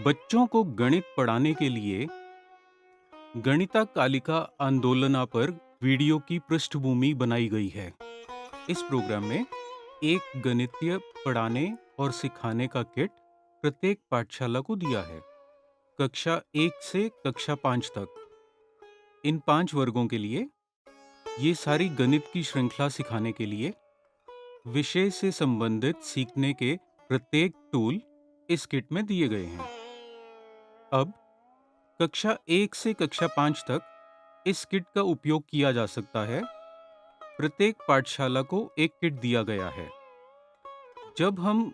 बच्चों को गणित पढ़ाने के लिए गणिता कालिका आंदोलना पर वीडियो की पृष्ठभूमि बनाई गई है। इस प्रोग्राम में एक गणितीय पढ़ाने और सिखाने का किट प्रत्येक पाठशाला को दिया है। कक्षा 1 से कक्षा 5 तक इन 5 वर्गों के लिए ये सारी गणित की श्रृंखला सिखाने के लिए विषय से संबंधित सीखने के प्रत्येक टूल इस किट में दिए गए हैं। अब कक्षा 1 से कक्षा 5 तक इस किट का उपयोग किया जा सकता है। प्रत्येक पाठशाला को एक किट दिया गया है। जब हम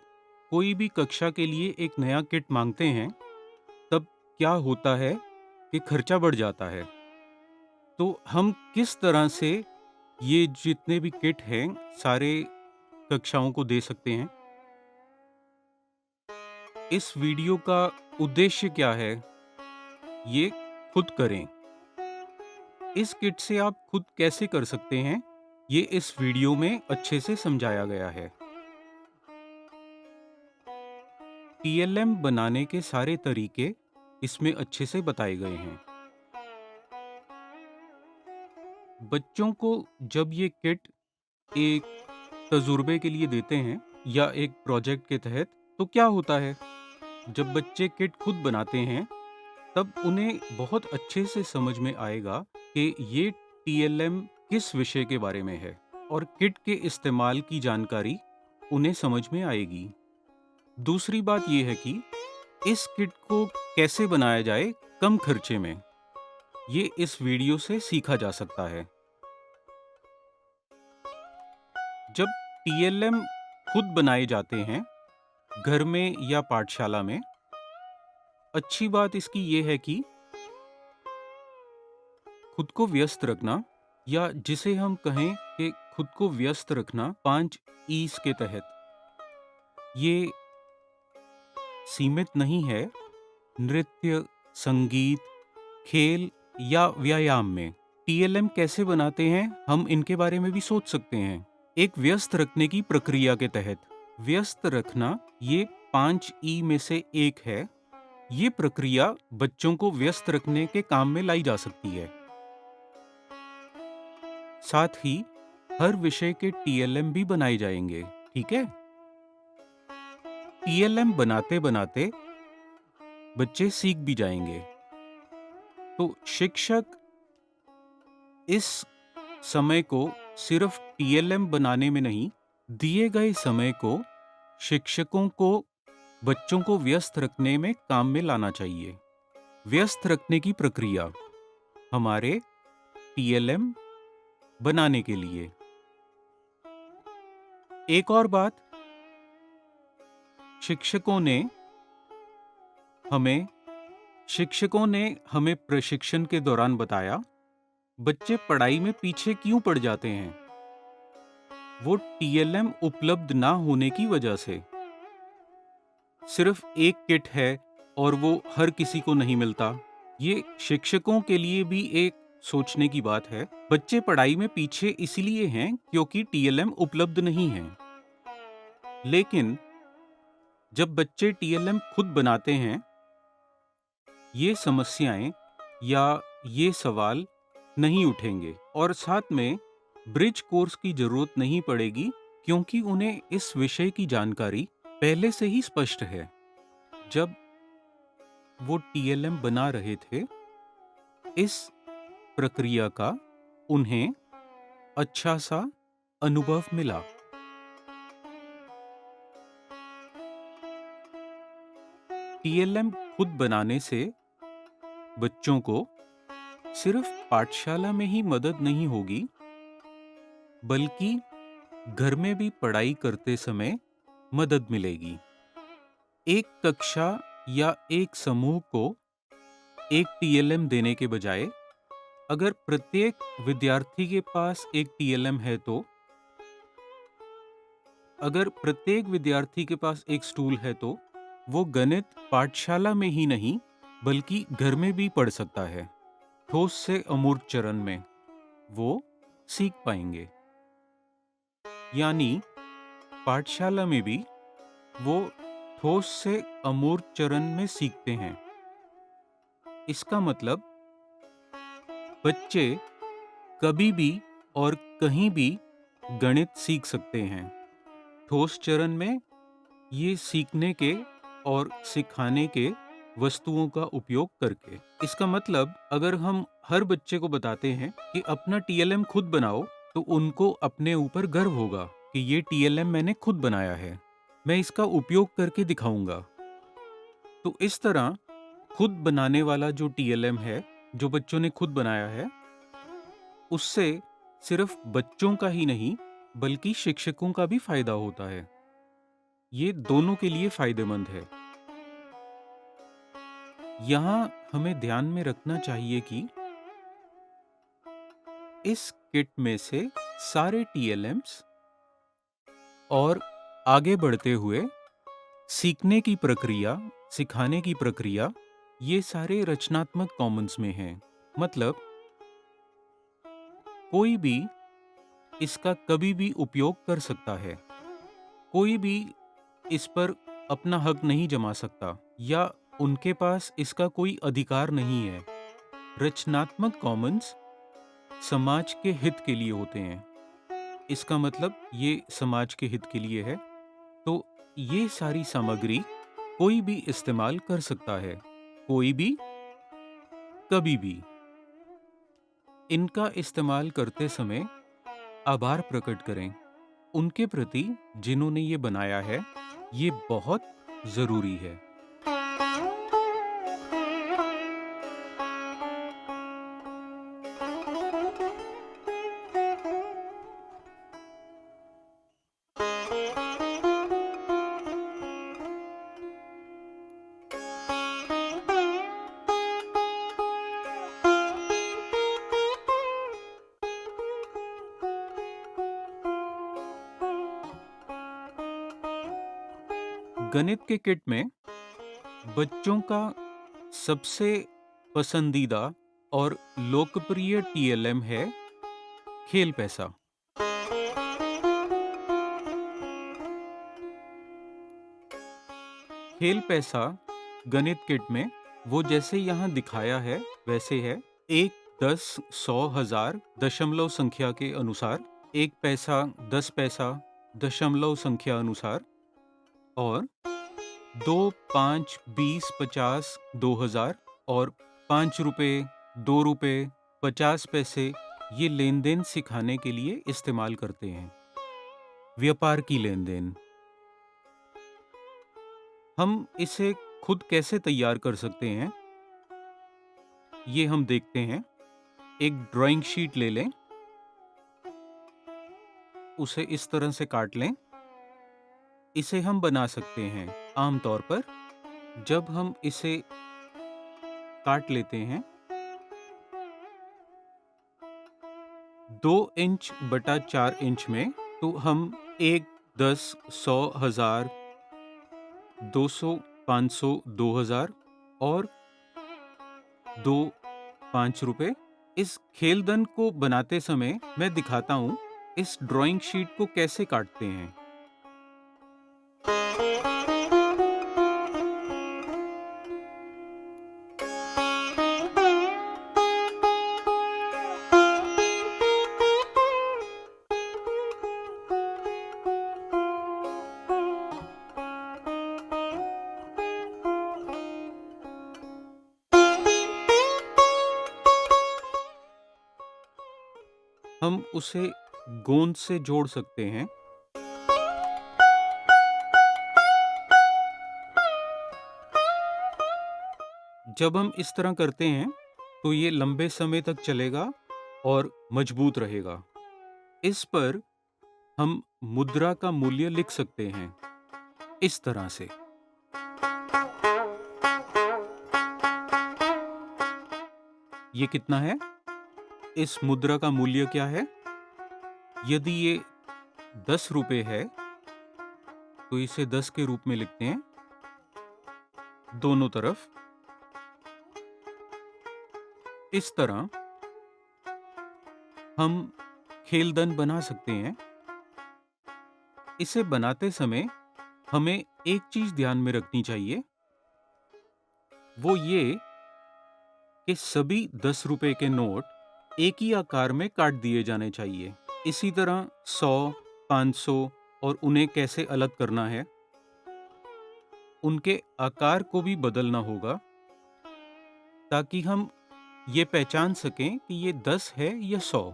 कोई भी कक्षा के लिए एक नया किट मांगते हैं, तब क्या होता है कि खर्चा बढ़ जाता है। तो हम किस तरह से ये जितने भी किट हैं, सारे कक्षाओं को दे सकते हैं? इस वीडियो का उद्देश्य क्या है? ये खुद करें। इस किट से आप खुद कैसे कर सकते हैं, ये इस वीडियो में अच्छे से समझाया गया है। टीएलएम बनाने के सारे तरीके इसमें अच्छे से बताए गए हैं। बच्चों को जब ये किट एक तजुर्बे के लिए देते हैं या एक प्रोजेक्ट के तहत, तो क्या होता है, जब बच्चे किट खुद बनाते हैं तब उन्हें बहुत अच्छे से समझ में आएगा कि ये टीएलएम किस विषय के बारे में है और किट के इस्तेमाल की जानकारी उन्हें समझ में आएगी। दूसरी बात यह है कि इस किट को कैसे बनाया जाए कम खर्चे में, ये इस वीडियो से सीखा जा सकता है। जब टीएलएम खुद बनाए जाते हैं घर में या पाठशाला में, अच्छी बात इसकी ये है कि खुद को व्यस्त रखना, या जिसे हम कहें कि खुद को व्यस्त रखना 5 ईज के तहत, ये सीमित नहीं है नृत्य, संगीत, खेल या व्यायाम में। टीएलएम कैसे बनाते हैं, हम इनके बारे में भी सोच सकते हैं। एक व्यस्त रखने की प्रक्रिया के तहत, व्यस्त रखना ये 5 ई में से एक है। ये प्रक्रिया बच्चों को व्यस्त रखने के काम में लाई जा सकती है। साथ ही हर विषय के टीएलएम भी बनाए जाएंगे, ठीक है? टीएलएम बनाते बनाते बच्चे सीख भी जाएंगे। तो शिक्षक इस समय को सिर्फ टीएलएम बनाने में नहीं, दिए गए समय को शिक्षकों को बच्चों को व्यस्त रखने में काम में लाना चाहिए। व्यस्त रखने की प्रक्रिया हमारे टीएलएम बनाने के लिए। एक और बात, हमें शिक्षकों ने हमें प्रशिक्षण के दौरान बताया, बच्चे पढ़ाई में पीछे क्यों पड़ जाते हैं। वो टीएलएम उपलब्ध ना होने की वजह से। सिर्फ एक किट है और वो हर किसी को नहीं मिलता। ये शिक्षकों के लिए भी एक सोचने की बात है। बच्चे पढ़ाई में पीछे इसलिए हैं क्योंकि टीएलएम उपलब्ध नहीं है। लेकिन जब बच्चे टीएलएम खुद बनाते हैं, ये समस्याएं या ये सवाल नहीं उठेंगे, और साथ में ब्रिज कोर्स की जरूरत नहीं पड़ेगी क्योंकि उन्हें इस विषय की जानकारी पहले से ही स्पष्ट है। जब वो टीएलएम बना रहे थे, इस प्रक्रिया का उन्हें अच्छा सा अनुभव मिला। टीएलएम खुद बनाने से बच्चों को सिर्फ पाठशाला में ही मदद नहीं होगी, बल्कि घर में भी पढ़ाई करते समय मदद मिलेगी। एक कक्षा या एक समूह को एक टीएलएम देने के बजाय, अगर प्रत्येक विद्यार्थी के पास एक टीएलएम है, तो अगर प्रत्येक विद्यार्थी के पास एक स्टूल है, तो वो गणित पाठशाला में ही नहीं बल्कि घर में भी पढ़ सकता है। ठोस से अमूर्त चरण में वो सीख पाएंगे। यानी पाठशाला में भी वो ठोस से अमूर्त चरण में सीखते हैं। इसका मतलब बच्चे कभी भी और कहीं भी गणित सीख सकते हैं। ठोस चरण में ये सीखने के और सिखाने के वस्तुओं का उपयोग करके। इसका मतलब अगर हम हर बच्चे को बताते हैं कि अपना टीएलएम खुद बनाओ, तो उनको अपने ऊपर गर्व होगा कि ये टीएलएम मैंने खुद बनाया है, मैं इसका उपयोग करके दिखाऊंगा। तो इस तरह खुद बनाने वाला जो टीएलएम है, जो बच्चों ने खुद बनाया है, उससे सिर्फ बच्चों का ही नहीं बल्कि शिक्षकों का भी फायदा होता है। ये दोनों के लिए फायदेमंद है। यहाँ हमें ध्यान में रखना चाहिए कि इस किट में से सारे टीएलएम्स और आगे बढ़ते हुए सीखने की प्रक्रिया, सिखाने की प्रक्रिया, ये सारे रचनात्मक कॉमन्स में हैं। मतलब कोई भी इसका कभी भी उपयोग कर सकता है। कोई भी इस पर अपना हक नहीं जमा सकता या उनके पास इसका कोई अधिकार नहीं है। रचनात्मक कॉमन्स समाज के हित के लिए होते हैं। इसका मतलब ये समाज के हित के लिए है। तो ये सारी सामग्री कोई भी इस्तेमाल कर सकता है, कोई भी, कभी भी। इनका इस्तेमाल करते समय आभार प्रकट करें उनके प्रति जिन्होंने ये बनाया है। ये बहुत जरूरी है। गणित के किट में बच्चों का सबसे पसंदीदा और लोकप्रिय टीएलएम है खेल पैसा। खेल पैसा गणित किट में वो जैसे यहाँ दिखाया है वैसे है। 1, 10, 100, 1000 दशमलव संख्या के अनुसार, 1 पैसा, 10 पैसा दशमलव संख्या अनुसार, और 2, 5, 20, 50, 2000 और 5 रुपए, 2 रुपए, 50 पैसे ये लेन देन सिखाने के लिए इस्तेमाल करते हैं। व्यापार की लेन देन। हम इसे खुद कैसे तैयार कर सकते हैं, ये हम देखते हैं। एक ड्राइंग शीट ले लें, उसे इस तरह से काट लें। इसे हम बना सकते हैं आमतौर पर जब हम इसे काट लेते हैं 2 इंच बटा 4 इंच में, तो हम 1, 10, 100, 1000, 200, 500, 2000 और 2, 5 रुपए। इस खेलदन को बनाते समय मैं दिखाता हूं इस ड्राइंग शीट को कैसे काटते हैं। हम उसे गोंद से जोड़ सकते हैं। जब हम इस तरह करते हैं तो ये लंबे समय तक चलेगा और मजबूत रहेगा। इस पर हम मुद्रा का मूल्य लिख सकते हैं इस तरह से। ये कितना है? इस मुद्रा का मूल्य क्या है? यदि ये 10 रुपए है तो इसे 10 के रूप में लिखते हैं दोनों तरफ। इस तरह हम खेलदन बना सकते हैं। इसे बनाते समय हमें एक चीज ध्यान में रखनी चाहिए, वो ये कि सभी 10 रुपए के नोट एक ही आकार में काट दिए जाने चाहिए। इसी तरह 100, 500 और उन्हें कैसे अलग करना है, उनके आकार को भी बदलना होगा, ताकि हम ये पहचान सकें कि ये 10 है या 100।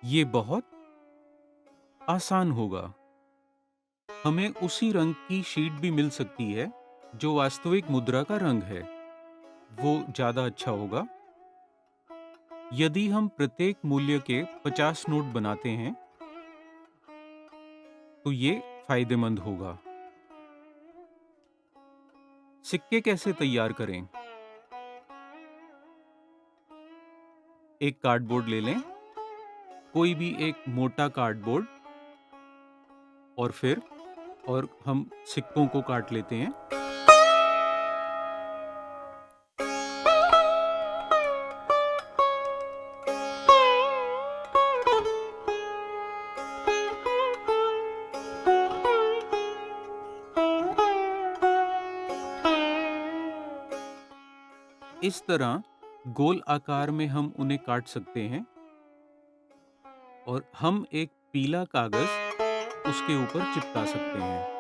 ये बहुत आसान होगा। हमें उसी रंग की शीट भी मिल सकती है जो वास्तविक मुद्रा का रंग है, वो ज़्यादा अच्छा होगा। यदि हम प्रत्येक मूल्य के 50 नोट बनाते हैं तो ये फायदेमंद होगा। सिक्के कैसे तैयार करें? एक कार्डबोर्ड ले लें, कोई भी एक मोटा कार्डबोर्ड, और हम सिक्कों को काट लेते हैं। इस तरह गोल आकार में हम उन्हें काट सकते हैं और हम एक पीला कागज उसके ऊपर चिपका सकते हैं।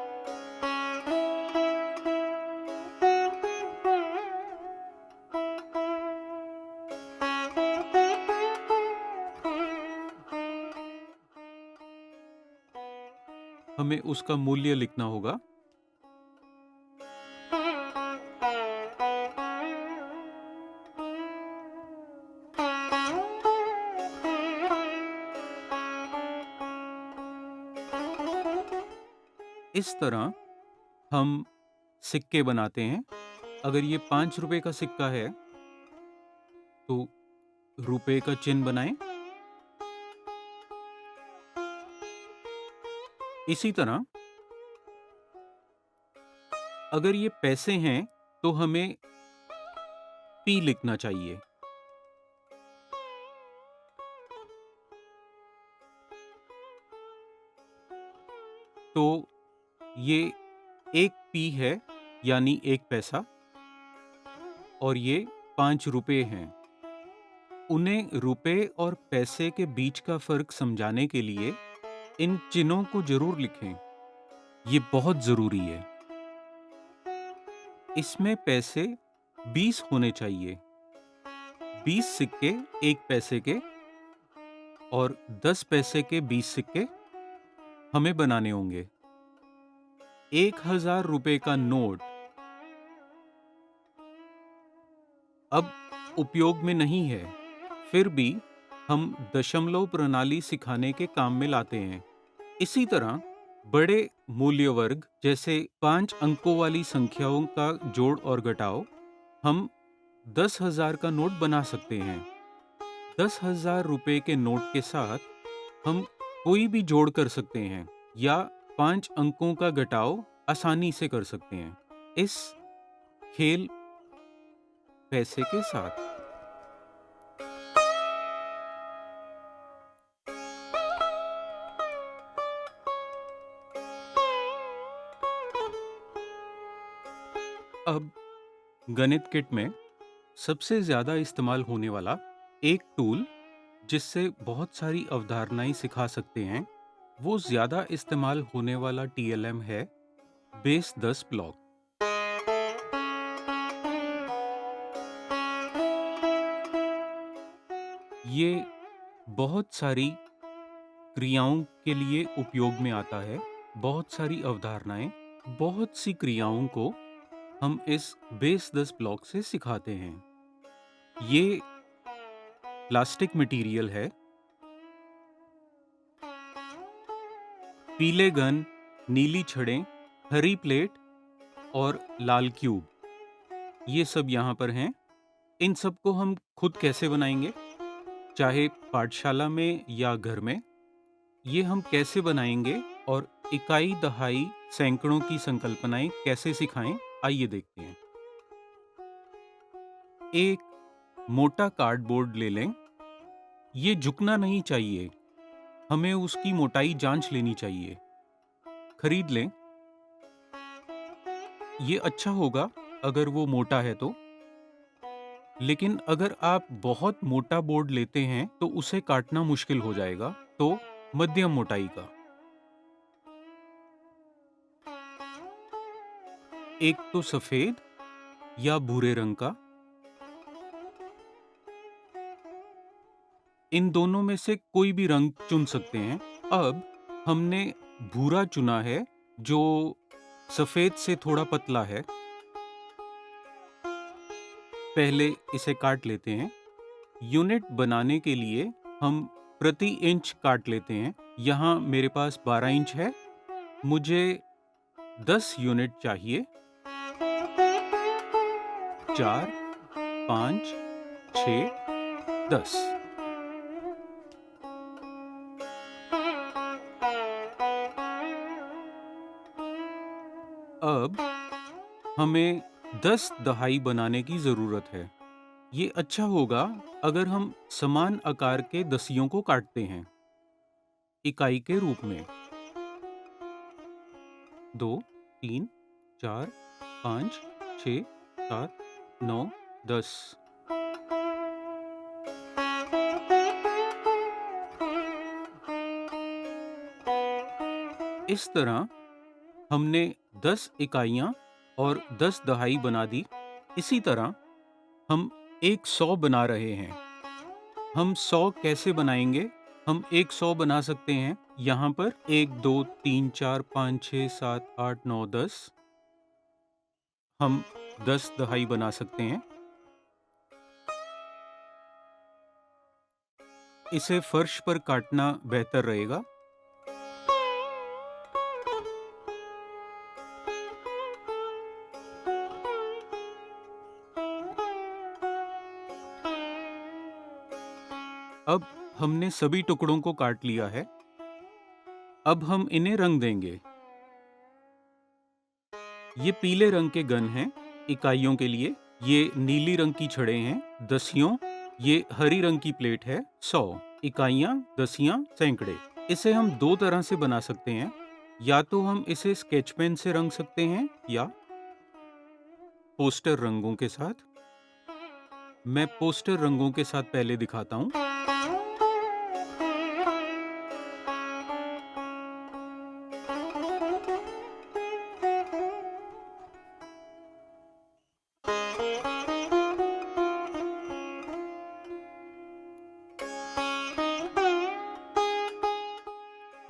हमें उसका मूल्य लिखना होगा। इस तरह हम सिक्के बनाते हैं। अगर ये 5 रुपए का सिक्का है तो रुपए का चिन्ह बनाएं। इसी तरह अगर ये पैसे हैं तो हमें पी लिखना चाहिए। तो ये एक पी है, यानी एक पैसा, और ये 5 रुपए हैं। उन्हें रुपए और पैसे के बीच का फर्क समझाने के लिए इन चिन्हों को जरूर लिखें। ये बहुत जरूरी है। इसमें पैसे 20 होने चाहिए। 20 सिक्के एक पैसे के और 10 पैसे के 20 सिक्के हमें बनाने होंगे। 1000 रुपए का नोट अब उपयोग में नहीं है, फिर भी हम दशमलव प्रणाली सिखाने के काम में लाते हैं। इसी तरह बड़े मूल्य वर्ग जैसे 5 अंकों वाली संख्याओं का जोड़ और घटाव हम 10,000 का नोट बना सकते हैं। 10,000 रुपए के नोट के साथ हम कोई भी जोड़ कर सकते हैं या 5 अंकों का घटाव आसानी से कर सकते हैं। इस खेल पैसे के साथ अब गणित किट में सबसे ज्यादा इस्तेमाल होने वाला एक टूल, जिससे बहुत सारी अवधारणाएं सिखा सकते हैं, वो ज्यादा इस्तेमाल होने वाला टीएलएम है बेस 10 ब्लॉक। ये बहुत सारी क्रियाओं के लिए उपयोग में आता है। बहुत सारी अवधारणाएं, बहुत सी क्रियाओं को हम इस बेस 10 ब्लॉक से सिखाते हैं। ये प्लास्टिक मटेरियल है। पीले गन, नीली छड़ें, हरी प्लेट और लाल क्यूब, ये सब यहाँ पर हैं। इन सब को हम खुद कैसे बनाएंगे, चाहे पाठशाला में या घर में, ये हम कैसे बनाएंगे और इकाई दहाई सैकड़ों की संकल्पनाएं कैसे सिखाएं, आइए देखते हैं। एक मोटा कार्डबोर्ड ले लें। ये झुकना नहीं चाहिए, हमें उसकी मोटाई जांच लेनी चाहिए। खरीद लें। ये अच्छा होगा अगर वो मोटा है तो। लेकिन अगर आप बहुत मोटा बोर्ड लेते हैं तो उसे काटना मुश्किल हो जाएगा, तो मध्यम मोटाई का। एक तो सफेद या भूरे रंग का, इन दोनों में से कोई भी रंग चुन सकते हैं। अब हमने भूरा चुना है जो सफेद से थोड़ा पतला है। पहले इसे काट लेते हैं। यूनिट बनाने के लिए हम प्रति इंच काट लेते हैं। यहाँ मेरे पास 12 इंच है, मुझे 10 यूनिट चाहिए। 4, 5, 6, 10। अब हमें 10 दहाई बनाने की ज़रूरत है। ये अच्छा होगा अगर हम समान आकार के दसियों को काटते हैं इकाई के रूप में। 2, 3, 4, 5, 6, 7, 9, 10। इस तरह हमने 10 इकाइयाँ और 10 दहाई बना दी। इसी तरह हम एक 100 बना रहे हैं। हम 100 कैसे बनाएंगे? हम एक 100 बना सकते हैं यहाँ पर 1, 2, 3, 4, 5, 6, 7, 8, 9, 10। हम 10 दहाई बना सकते हैं। इसे फर्श पर काटना बेहतर रहेगा। अब हमने सभी टुकड़ों को काट लिया है। अब हम इन्हें रंग देंगे। ये पीले रंग के गन हैं इकाइयों के लिए, ये नीली रंग की छड़ें हैं दसियों, ये हरी रंग की प्लेट है 100 इकाइयाँ, दसियाँ, सैकड़े। इसे हम दो तरह से बना सकते हैं, या तो हम इसे स्केच पेन से रंग सकते हैं या पोस्टर रंगों के साथ। मैं पोस्टर रंगों के साथ पहले दिखाता हूँ।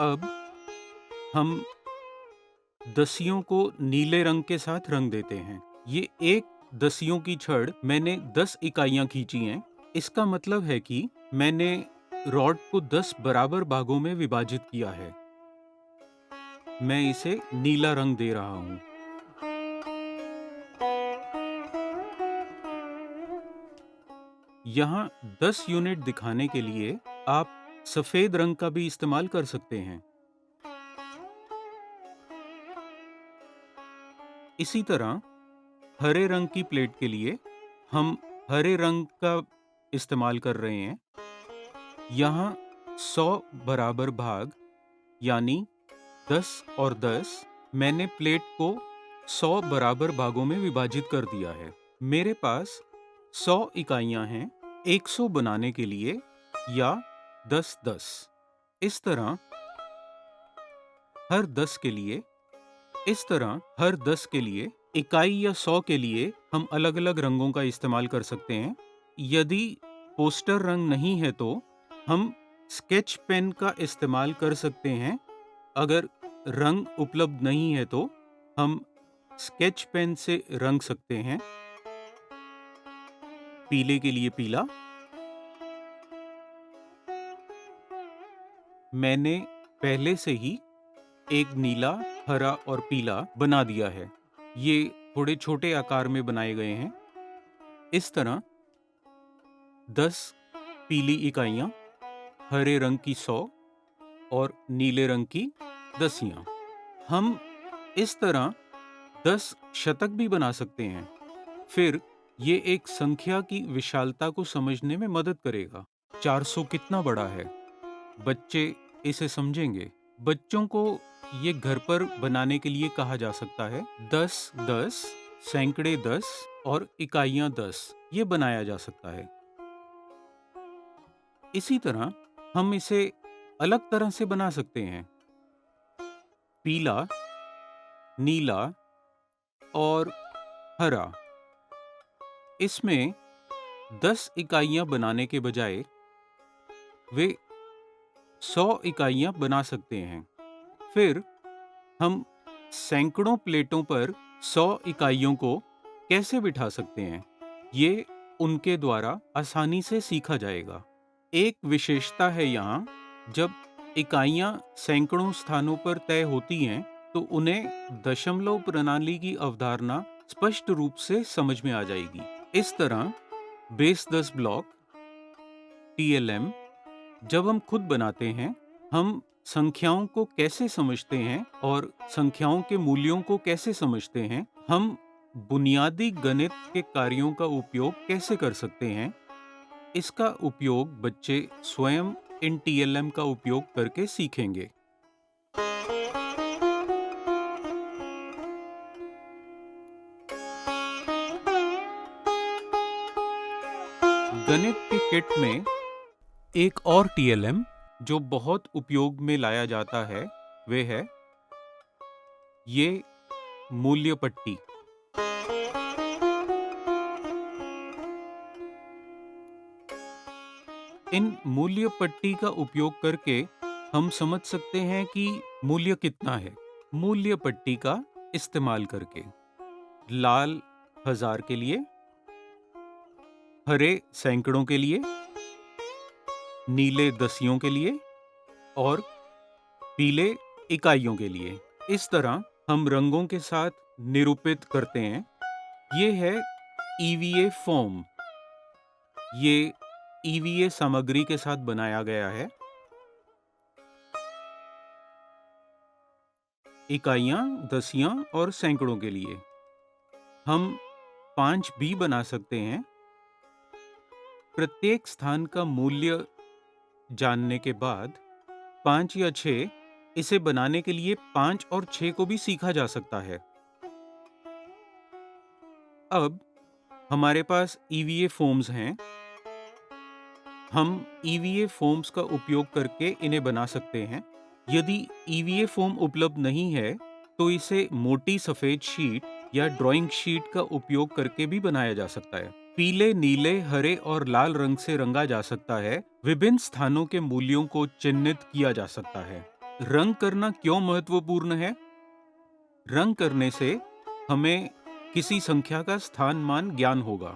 अब हम दसियों को नीले रंग के साथ रंग देते हैं। ये एक दसियों की छड़ मैंने 10 इकाइयां खींची हैं। इसका मतलब है कि मैंने रॉड को 10 बराबर भागों में विभाजित किया है। मैं इसे नीला रंग दे रहा हूं। यहाँ 10 यूनिट दिखाने के लिए आप सफेद रंग का भी इस्तेमाल कर सकते हैं। इसी तरह हरे रंग की प्लेट के लिए हम हरे रंग का इस्तेमाल कर रहे हैं। यहाँ 100 बराबर भाग यानी 10 और 10, मैंने प्लेट को 100 बराबर भागों में विभाजित कर दिया है। मेरे पास 100 इकाइयाँ हैं 100 बनाने के लिए, या 10-10। इस तरह हर 10 के लिए इकाई या 100 के लिए हम अलग-अलग रंगों का इस्तेमाल कर सकते हैं। यदि पोस्टर रंग नहीं है तो हम स्केच पेन का इस्तेमाल कर सकते हैं। अगर रंग उपलब्ध नहीं है तो हम स्केच पेन से रंग सकते हैं। पीले के लिए पीला। मैंने पहले से ही एक नीला, हरा और पीला बना दिया है। ये थोड़े छोटे आकार में बनाए गए हैं। इस तरह 10 पीली इकाइयाँ, हरे रंग की 100 और नीले रंग की दसियाँ। हम इस तरह 10 शतक भी बना सकते हैं। फिर ये एक संख्या की विशालता को समझने में मदद करेगा। 400 कितना बड़ा है? बच्चे इसे समझेंगे। बच्चों को ये घर पर बनाने के लिए कहा जा सकता है। 10 10, सैकड़े 10 और इकाइयां 10, ये बनाया जा सकता है। इसी तरह हम इसे अलग तरह से बना सकते हैं। पीला, नीला और हरा, इसमें 10 इकाइयां बनाने के बजाय वे 100 इकाइयां बना सकते हैं। फिर हम सैकड़ों प्लेटों पर 100 इकाइयों को कैसे बिठा सकते हैं, ये उनके द्वारा आसानी से सीखा जाएगा। एक विशेषता है यहाँ, जब इकाइयां सैकड़ों स्थानों पर तय होती हैं, तो उन्हें दशमलव प्रणाली की अवधारणा स्पष्ट रूप से समझ में आ जाएगी। इस तरह बेस 10 ब्लॉक TLM जब हम खुद बनाते हैं, हम संख्याओं को कैसे समझते हैं और संख्याओं के मूल्यों को कैसे समझते हैं, हम बुनियादी गणित के कार्यों का उपयोग कैसे कर सकते हैं, इसका उपयोग बच्चे स्वयं इन TLM का उपयोग करके सीखेंगे। गणित के किट में एक और TLM जो बहुत उपयोग में लाया जाता है, वे है ये मूल्य पट्टी। इन मूल्य पट्टी का उपयोग करके हम समझ सकते हैं कि मूल्य कितना है। मूल्य पट्टी का इस्तेमाल करके लाल 1000 के लिए, हरे सैकड़ों के लिए, नीले दसियों के लिए और पीले इकाइयों के लिए, इस तरह हम रंगों के साथ निरूपित करते हैं। ये है EVA फॉर्म। ये EVA सामग्री के साथ बनाया गया है। इकाइयां, दसियां और सैकड़ों के लिए हम 5 भी बना सकते हैं। प्रत्येक स्थान का मूल्य जानने के बाद 5 या 6, इसे बनाने के लिए 5 और 6 को भी सीखा जा सकता है। अब हमारे पास EVA फॉर्म्स हैं। हम EVA फॉर्म्स का उपयोग करके इन्हें बना सकते हैं। यदि EVA फॉर्म उपलब्ध नहीं है, तो इसे मोटी सफेद शीट या ड्राइंग शीट का उपयोग करके भी बनाया जा सकता है। पीले, नीले, हरे और लाल रंग से रंगा जा सकता है। विभिन्न स्थानों के मूल्यों को चिन्हित किया जा सकता है। रंग करना क्यों महत्वपूर्ण है? रंग करने से हमें किसी संख्या का स्थान मान ज्ञान होगा।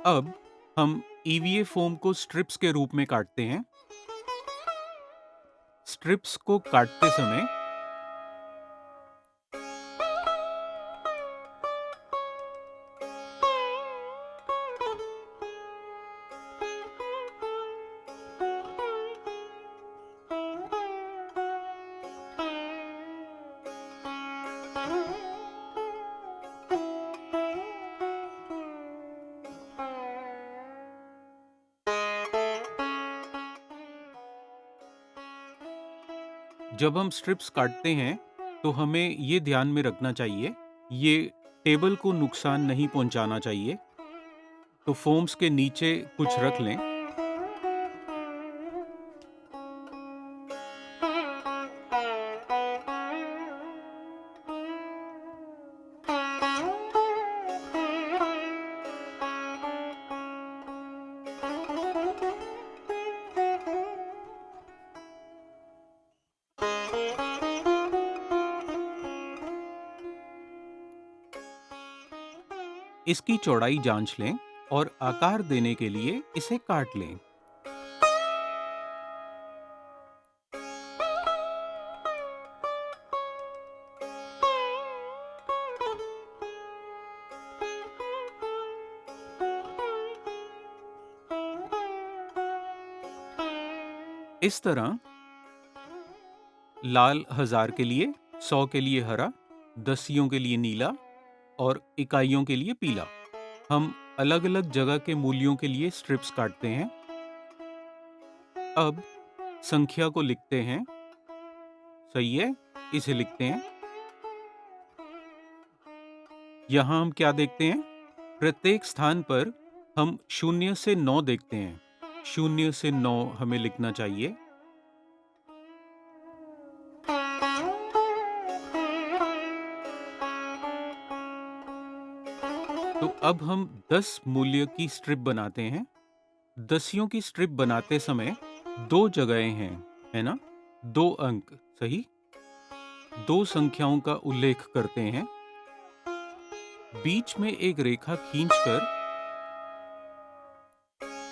अब हम EVA फॉर्म को स्ट्रिप्स के रूप में काटते हैं। स्ट्रिप्स को काटते समय जब हम स्ट्रिप्स काटते हैं, तो हमें ये ध्यान में रखना चाहिए, ये टेबल को नुकसान नहीं पहुंचाना चाहिए। तो फॉर्म्स के नीचे कुछ रख लें। इसकी चौड़ाई जांच लें और आकार देने के लिए इसे काट लें। इस तरह लाल 1000 के लिए, 100 के लिए हरा, दसियों के लिए नीला और इकाइयों के लिए पीला, हम अलग अलग जगह के मूल्यों के लिए स्ट्रिप्स काटते हैं। अब संख्या को लिखते हैं। सही है, इसे लिखते हैं। यहाँ हम क्या देखते हैं? प्रत्येक स्थान पर हम 0 से 9 देखते हैं। 0 से 9 हमें लिखना चाहिए। तो अब हम 10 मूल्य की स्ट्रिप बनाते हैं। दसियों की स्ट्रिप बनाते समय 2 जगहें हैं, है ना? 2 अंक, सही? 2 संख्याओं का उल्लेख करते हैं। बीच में एक रेखा खींचकर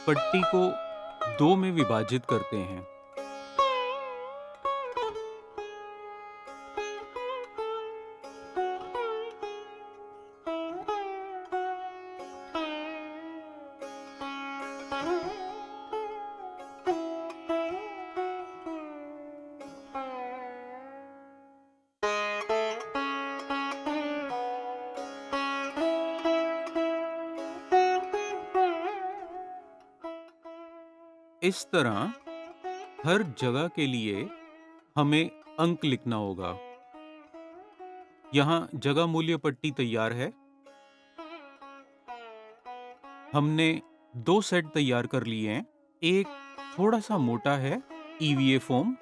पट्टी को 2 में विभाजित करते हैं। इस तरह हर जगह के लिए हमें अंक लिखना होगा। यहाँ जगह मूल्य पट्टी तैयार है। हमने 2 सेट तैयार कर लिए हैं। एक थोड़ा सा मोटा है, ईवीए फोम,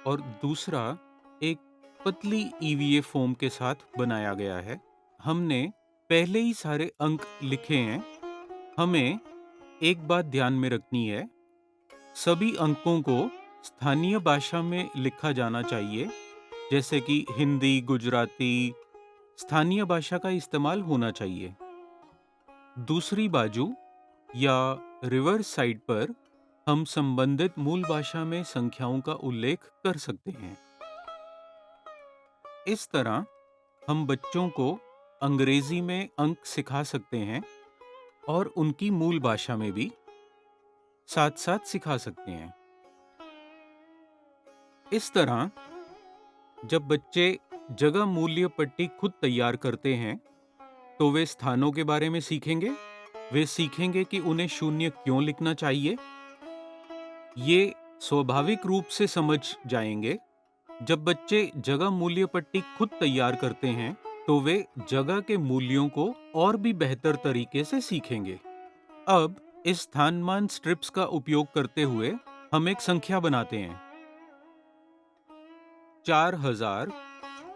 और दूसरा एक पतली ईवीए फोम के साथ बनाया गया है। हमने पहले ही सारे अंक लिखे हैं। हमें एक बात ध्यान में रखनी है, सभी अंकों को स्थानीय भाषा में लिखा जाना चाहिए, जैसे कि हिंदी, गुजराती, स्थानीय भाषा का इस्तेमाल होना चाहिए। दूसरी बाजू या रिवर्स साइड पर हम संबंधित मूल भाषा में संख्याओं का उल्लेख कर सकते हैं। इस तरह हम बच्चों को अंग्रेजी में अंक सिखा सकते हैं और उनकी मूल भाषा में भी साथ-साथ सिखा सकते हैं। इस तरह जब बच्चे जगह मूल्य पट्टी खुद तैयार करते हैं, तो वे स्थानों के बारे में सीखेंगे। वे सीखेंगे कि उन्हें 0 क्यों लिखना चाहिए। ये स्वाभाविक रूप से समझ जाएंगे। जब बच्चे जगह मूल्य पट्टी खुद तैयार करते हैं, तो वे जगह के मूल्यों को और भी बेहतर तरीके से सीखेंगे। अब इस स्थानमान स्ट्रिप्स का उपयोग करते हुए हम एक संख्या बनाते हैं। 4000,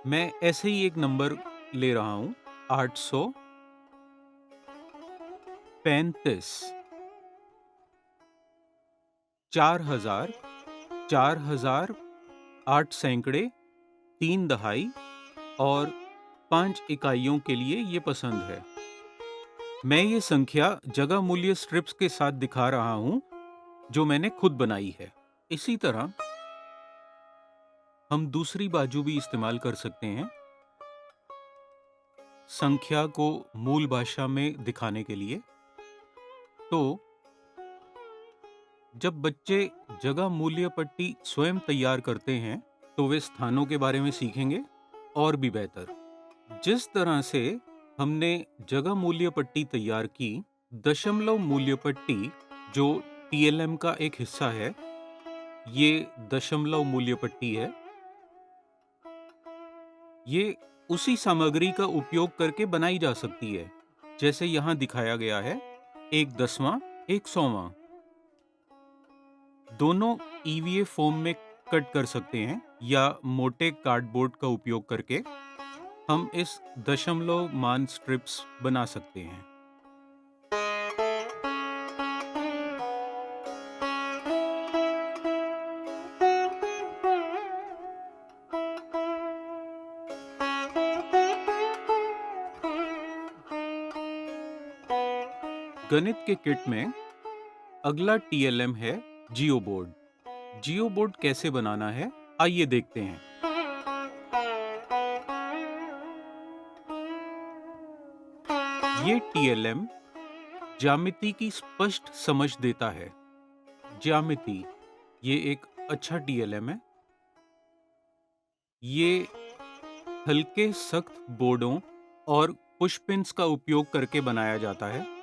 मैं ऐसे ही एक नंबर ले रहा हूं, 835, 4000, 4000, 8 सैकड़े, 3 दहाई और 5 इकाइयों के लिए ये पसंद है। मैं ये संख्या जगह मूल्य स्ट्रिप्स के साथ दिखा रहा हूं, जो मैंने खुद बनाई है। इसी तरह हम दूसरी बाजू भी इस्तेमाल कर सकते हैं, संख्या को मूल भाषा में दिखाने के लिए। तो जब बच्चे जगह मूल्य पट्टी स्वयं तैयार करते हैं, तो वे स्थानों के बारे में सीखेंगे और भी बेहतर। जिस तरह से हमने जगह मूल्य पट्टी तैयार की, दशमलव मूल्य पट्टी जो टीएलएम का एक हिस्सा है, ये दशमलव मूल्य पट्टी है। ये उसी सामग्री का उपयोग करके बनाई जा सकती है, जैसे यहाँ दिखाया गया है, 1 दसवां, 1 सौवां। दोनों ईवीए फोम में कट कर सकते हैं या मोटे कार्डबोर्ड का उपयोग करके हम इस दशमलव मान स्ट्रिप्स बना सकते हैं। गणित के किट में अगला टीएलएम है जियो बोर्ड। जियो बोर्ड कैसे बनाना है, आइए देखते हैं। ये टीएलएम ज्यामिति की स्पष्ट समझ देता है। ज्यामिति, ये एक अच्छा टीएलएम है। ये हल्के सख्त बोर्डों और पुशपिन्स का उपयोग करके बनाया जाता है।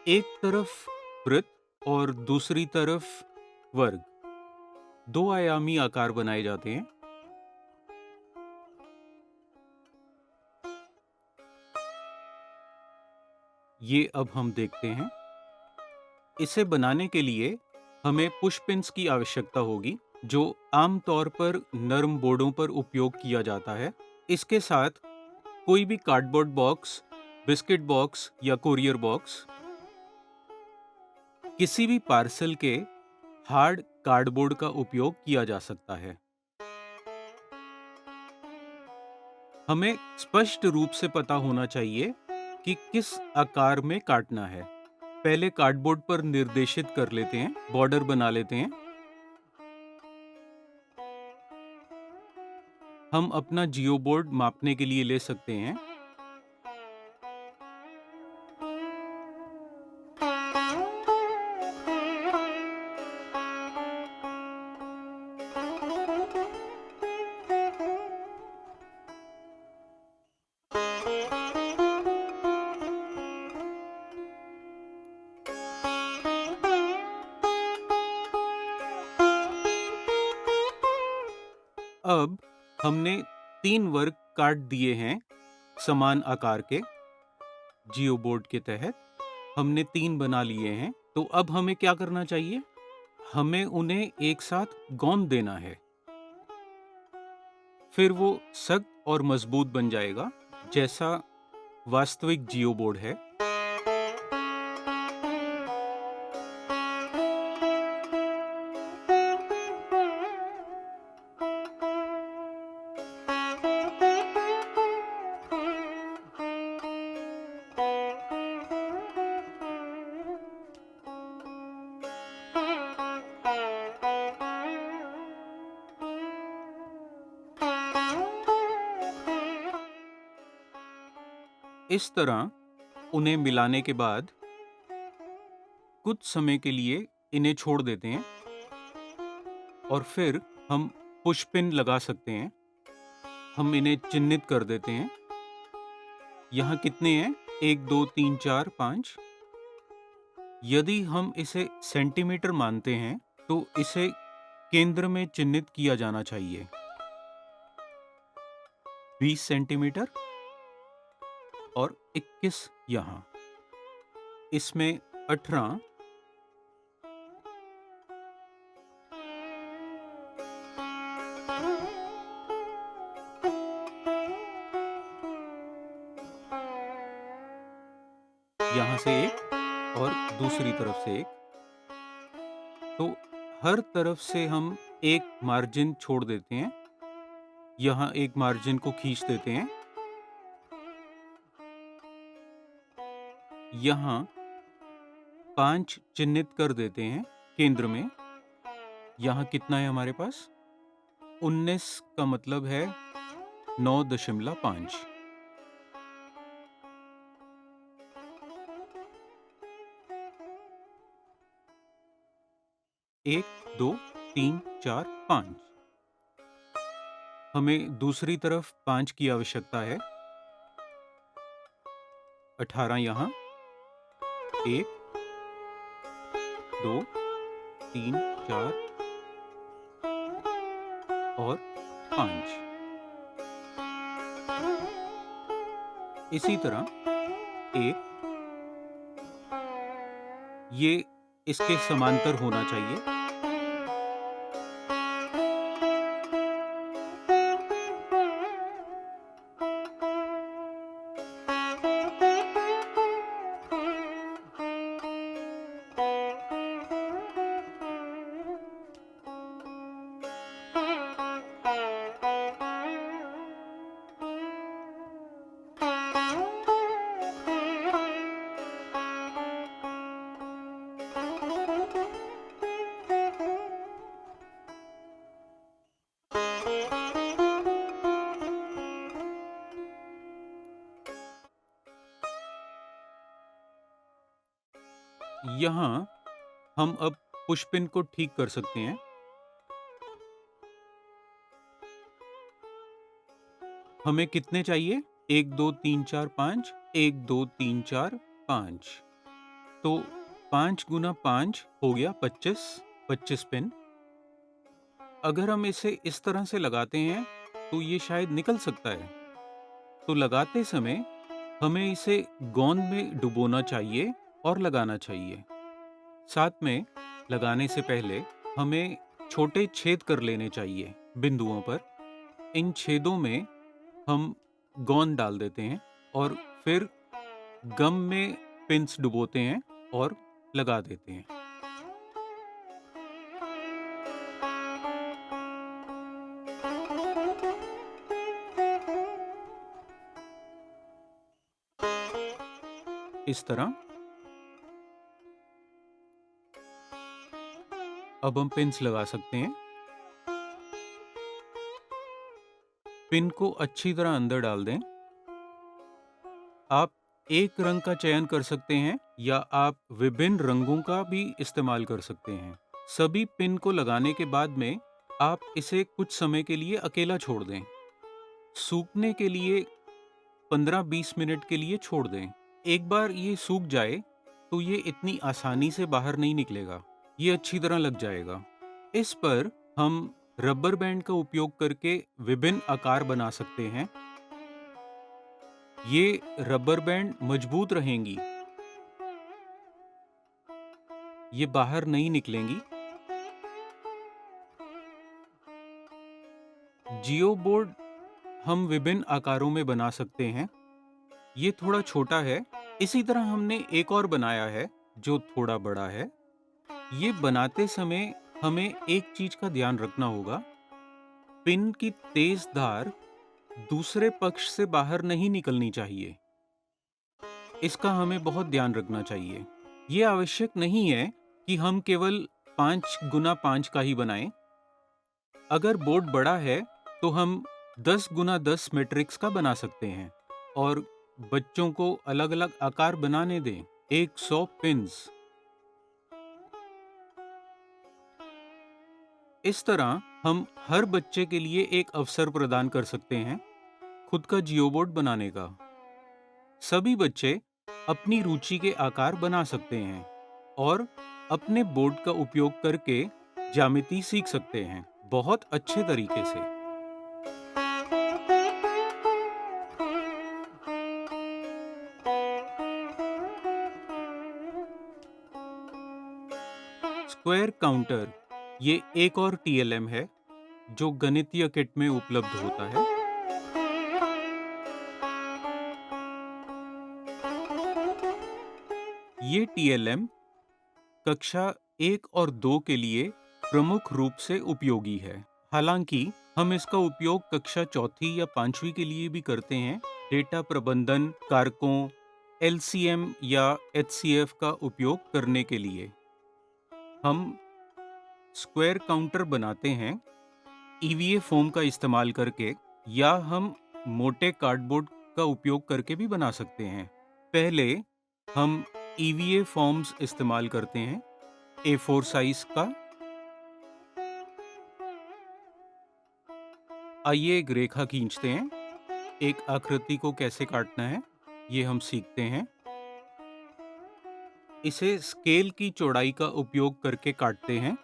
एक तरफ वृत्त और दूसरी तरफ वर्ग। दो आयामी आकार बनाए जाते हैं। ये अब हम देखते हैं। इसे बनाने के लिए हमें पुश पिन्स की आवश्यकता होगी, जो आमतौर पर नरम बोर्डों पर उपयोग किया जाता है। इसके साथ कोई भी कार्डबोर्ड बॉक्स, बिस्किट बॉक्स या कुरियर बॉक्स, किसी भी पार्सल के हार्ड कार्डबोर्ड का उपयोग किया जा सकता है। हमें स्पष्ट रूप से पता होना चाहिए कि किस आकार में काटना है। पहले कार्डबोर्ड पर निर्देशित कर लेते हैं, बॉर्डर बना लेते हैं। हम अपना जियो बोर्ड मापने के लिए ले सकते हैं। अब हमने 3 वर्ग काट दिए हैं समान आकार के। जियो बोर्ड के तहत हमने 3 बना लिए हैं। तो अब हमें क्या करना चाहिए? हमें उन्हें एक साथ गोंद देना है। फिर वो सख्त और मजबूत बन जाएगा, जैसा वास्तविक जियो बोर्ड है। इस तरह उन्हें मिलाने के बाद कुछ समय के लिए इन्हें छोड़ देते हैं और फिर हम पुश पिन लगा सकते हैं। हम इन्हें चिन्हित कर देते हैं। यहाँ कितने हैं? 1 2 3 4 5। यदि हम इसे सेंटीमीटर मानते हैं तो इसे केंद्र में चिन्हित किया जाना चाहिए। 20 सेंटीमीटर और 21 यहाँ। इसमें 18, यहाँ से एक और दूसरी तरफ से एक। तो हर तरफ से हम एक मार्जिन छोड़ देते हैं। यहाँ एक मार्जिन को खींच देते हैं। यहाँ 5 चिन्हित कर देते हैं केंद्र में। यहाँ कितना है हमारे पास? 19 का मतलब है 9.5। 1 2 3 4 5। हमें दूसरी तरफ 5 की आवश्यकता है। 18 यहाँ। 1 2 3 4 और 5। इसी तरह 1, ये इसके समांतर होना चाहिए। यहाँ हम अब पुश पिन को ठीक कर सकते हैं। हमें कितने चाहिए? 1 2 3 4 5। 1 2 3 4 5। तो 5 गुना 5 हो गया 25 पिन। अगर हम इसे इस तरह से लगाते हैं तो ये शायद निकल सकता है। तो लगाते समय हमें इसे गोंद में डुबोना चाहिए और लगाना चाहिए। साथ में लगाने से पहले हमें छोटे छेद कर लेने चाहिए बिंदुओं पर। इन छेदों में हम गोंद डाल देते हैं और फिर गम में पिंस डुबोते हैं और लगा देते हैं। इस तरह अब हम पिंस लगा सकते हैं। पिन को अच्छी तरह अंदर डाल दें। आप एक रंग का चयन कर सकते हैं या आप विभिन्न रंगों का भी इस्तेमाल कर सकते हैं। सभी पिन को लगाने के बाद में आप इसे कुछ समय के लिए अकेला छोड़ दें। सूखने के लिए 15-20 मिनट के लिए छोड़ दें। एक बार ये सूख जाए तो ये इतनी आसानी से बाहर नहीं निकलेगा। ये अच्छी तरह लग जाएगा। इस पर हम रबर बैंड का उपयोग करके विभिन्न आकार बना सकते हैं। ये रबर बैंड मजबूत रहेंगी, ये बाहर नहीं निकलेंगी। जियो बोर्ड हम विभिन्न आकारों में बना सकते हैं। ये थोड़ा छोटा है। इसी तरह हमने एक और बनाया है जो थोड़ा बड़ा है। ये बनाते समय हमें एक चीज का ध्यान रखना होगा। पिन की तेज धार दूसरे पक्ष से बाहर नहीं निकलनी चाहिए। इसका हमें बहुत ध्यान रखना चाहिए। ये आवश्यक नहीं है कि हम केवल 5x5 का ही बनाएं। अगर बोर्ड बड़ा है तो हम 10x10 मैट्रिक्स का बना सकते हैं और बच्चों को अलग अलग आकार बनाने दें। 100 पिन्स। इस तरह हम हर बच्चे के लिए एक अवसर प्रदान कर सकते हैं खुद का जियो बोर्ड बनाने का। सभी बच्चे अपनी रुचि के आकार बना सकते हैं और अपने बोर्ड का उपयोग करके ज्यामिति सीख सकते हैं बहुत अच्छे तरीके से। स्क्वायर काउंटर ये एक और टीएलएम है जो गणितीय किट में उपलब्ध होता है। ये टीएलएम कक्षा 1 और 2 के लिए प्रमुख रूप से उपयोगी है। हालांकि हम इसका उपयोग कक्षा 4 या 5वीं के लिए भी करते हैं। डेटा प्रबंधन कारकों, एलसीएम या एचसीएफ का उपयोग करने के लिए हम स्क्वायर काउंटर बनाते हैं ईवीए फोम का इस्तेमाल करके, या हम मोटे कार्डबोर्ड का उपयोग करके भी बना सकते हैं। पहले हम ईवीए फॉर्म्स इस्तेमाल करते हैं A4 साइज का। आइए एक रेखा खींचते हैं। एक आकृति को कैसे काटना है ये हम सीखते हैं। इसे स्केल की चौड़ाई का उपयोग करके काटते हैं।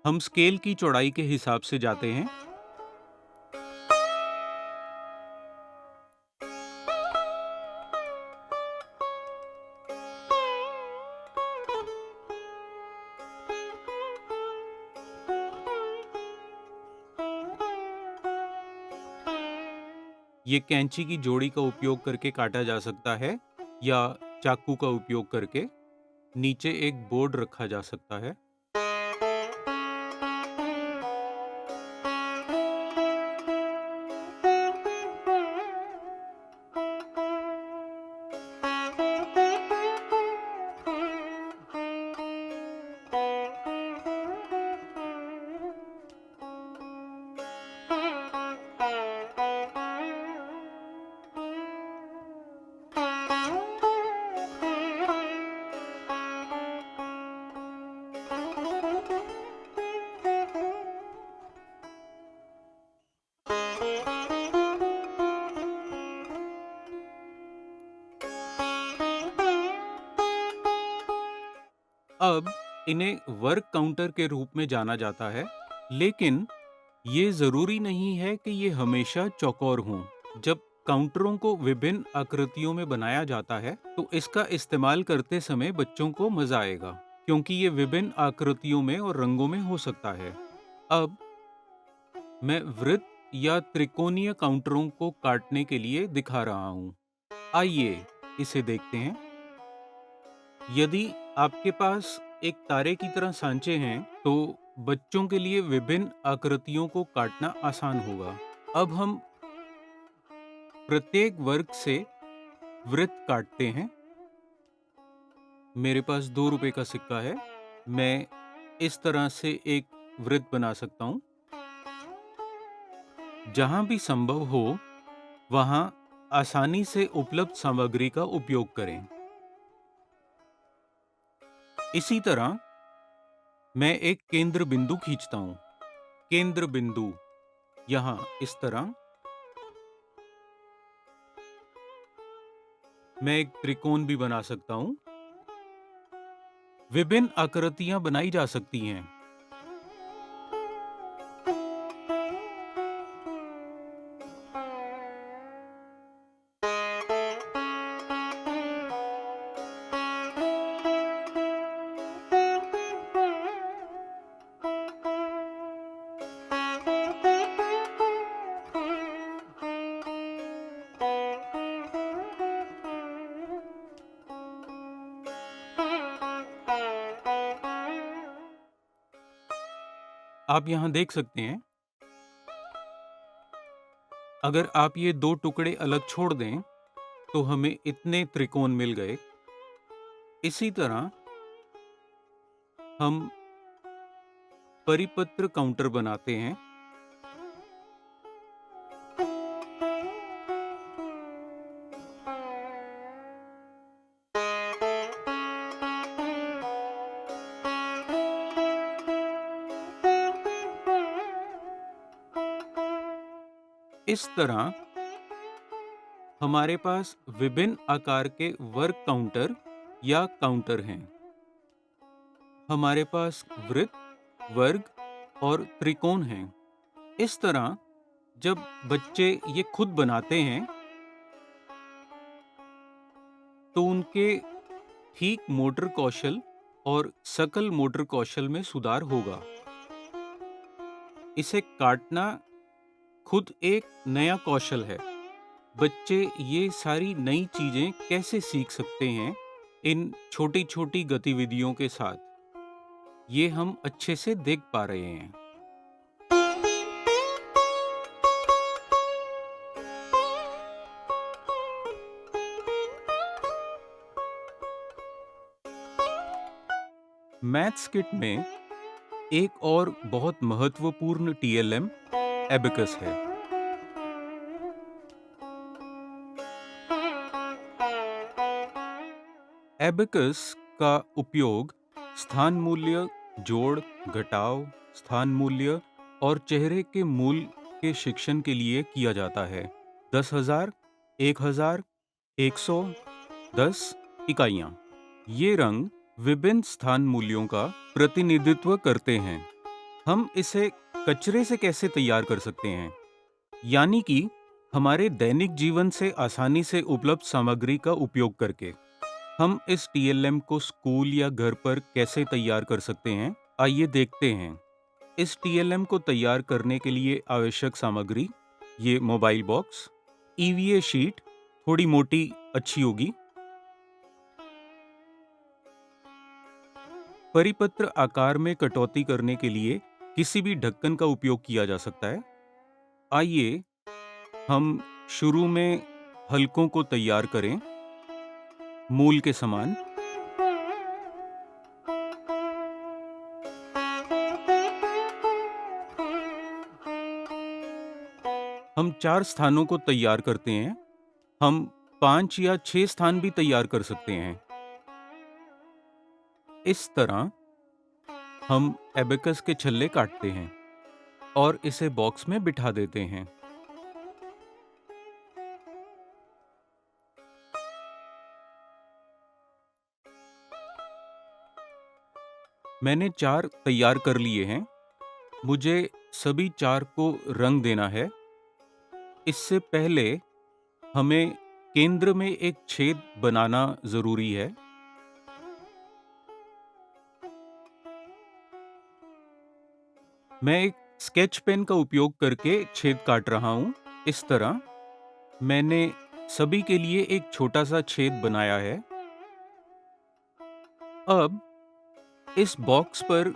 हम स्केल की चौड़ाई के हिसाब से जाते हैं। ये कैंची की जोड़ी का उपयोग करके काटा जा सकता है या चाकू का उपयोग करके। नीचे एक बोर्ड रखा जा सकता है। अब इन्हें वर्ग काउंटर के रूप में जाना जाता है, लेकिन ये जरूरी नहीं है कि ये हमेशा चौकोर हों। जब काउंटरों को विभिन्न आकृतियों में बनाया जाता है, तो इसका इस्तेमाल करते समय बच्चों को मजा आएगा, क्योंकि ये विभिन्न आकृतियों में और रंगों में हो सकता है। अब मैं वृत्त या त्रिकोणीय काउंटरों को काटने के लिए दिखा रहा हूँ। आइए इसे देखते हैं। यदि आपके पास एक तारे की तरह सांचे हैं, तो बच्चों के लिए विभिन्न आकृतियों को काटना आसान होगा। अब हम प्रत्येक वर्ग से वृत्त काटते हैं। मेरे पास 2 रुपए का सिक्का है। मैं इस तरह से एक वृत्त बना सकता हूँ। जहाँ भी संभव हो, वहाँ आसानी से उपलब्ध सामग्री का उपयोग करें। इसी तरह मैं एक केंद्र बिंदु खींचता हूँ। केंद्र बिंदु यहाँ इस तरह। मैं एक त्रिकोण भी बना सकता हूँ। विभिन्न आकृतियां बनाई जा सकती हैं। आप यहाँ देख सकते हैं, अगर आप ये 2 टुकड़े अलग छोड़ दें, तो हमें इतने त्रिकोण मिल गए। इसी तरह हम परिपत्र काउंटर बनाते हैं। इस तरह हमारे पास विभिन्न आकार के वर्ग काउंटर या काउंटर हैं। हमारे पास वृत्त, वर्ग और त्रिकोण हैं। इस तरह जब बच्चे ये खुद बनाते हैं, तो उनके ठीक मोटर कौशल और सकल मोटर कौशल में सुधार होगा। इसे काटना खुद एक नया कौशल है। बच्चे ये सारी नई चीजें कैसे सीख सकते हैं इन छोटी-छोटी गतिविधियों के साथ, ये हम अच्छे से देख पा रहे हैं। मैथ्स किट में एक और बहुत महत्वपूर्ण टीएलएम एबेकस है। एबेकस का उपयोग स्थान मूल्य, जोड़, घटाव, स्थान मूल्य और चेहरे के मूल के शिक्षण के लिए किया जाता है। 10,000, 1,000, 100, 10 इकाइयाँ। ये रंग विभिन्न स्थान मूल्यों का प्रतिनिधित्व करते हैं। हम इसे कचरे से कैसे तैयार कर सकते हैं? यानी कि हमारे दैनिक जीवन से आसानी से उपलब्ध सामग्री का उपयोग करके हम इस टीएलएम को स्कूल या घर पर कैसे तैयार कर सकते हैं? आइए देखते हैं। इस टीएलएम को तैयार करने के लिए आवश्यक सामग्री: ये मोबाइल बॉक्स, ईवीए शीट, थोड़ी मोटी अच्छी होगी, परिपत्र आकार में कटौती करने के लिए किसी भी ढक्कन का उपयोग किया जा सकता है। आइए हम शुरू में हलकों को तैयार करें, मूल के समान। हम 4 स्थानों को तैयार करते हैं। हम 5 या 6 स्थान भी तैयार कर सकते हैं। इस तरह हम एबेकस के छल्ले काटते हैं और इसे बॉक्स में बिठा देते हैं। मैंने 4 तैयार कर लिए हैं। मुझे सभी 4 को रंग देना है। इससे पहले हमें केंद्र में एक छेद बनाना ज़रूरी है। मैं एक स्केच पेन का उपयोग करके छेद काट रहा हूँ। इस तरह मैंने सभी के लिए एक छोटा-सा छेद बनाया है। अब इस बॉक्स पर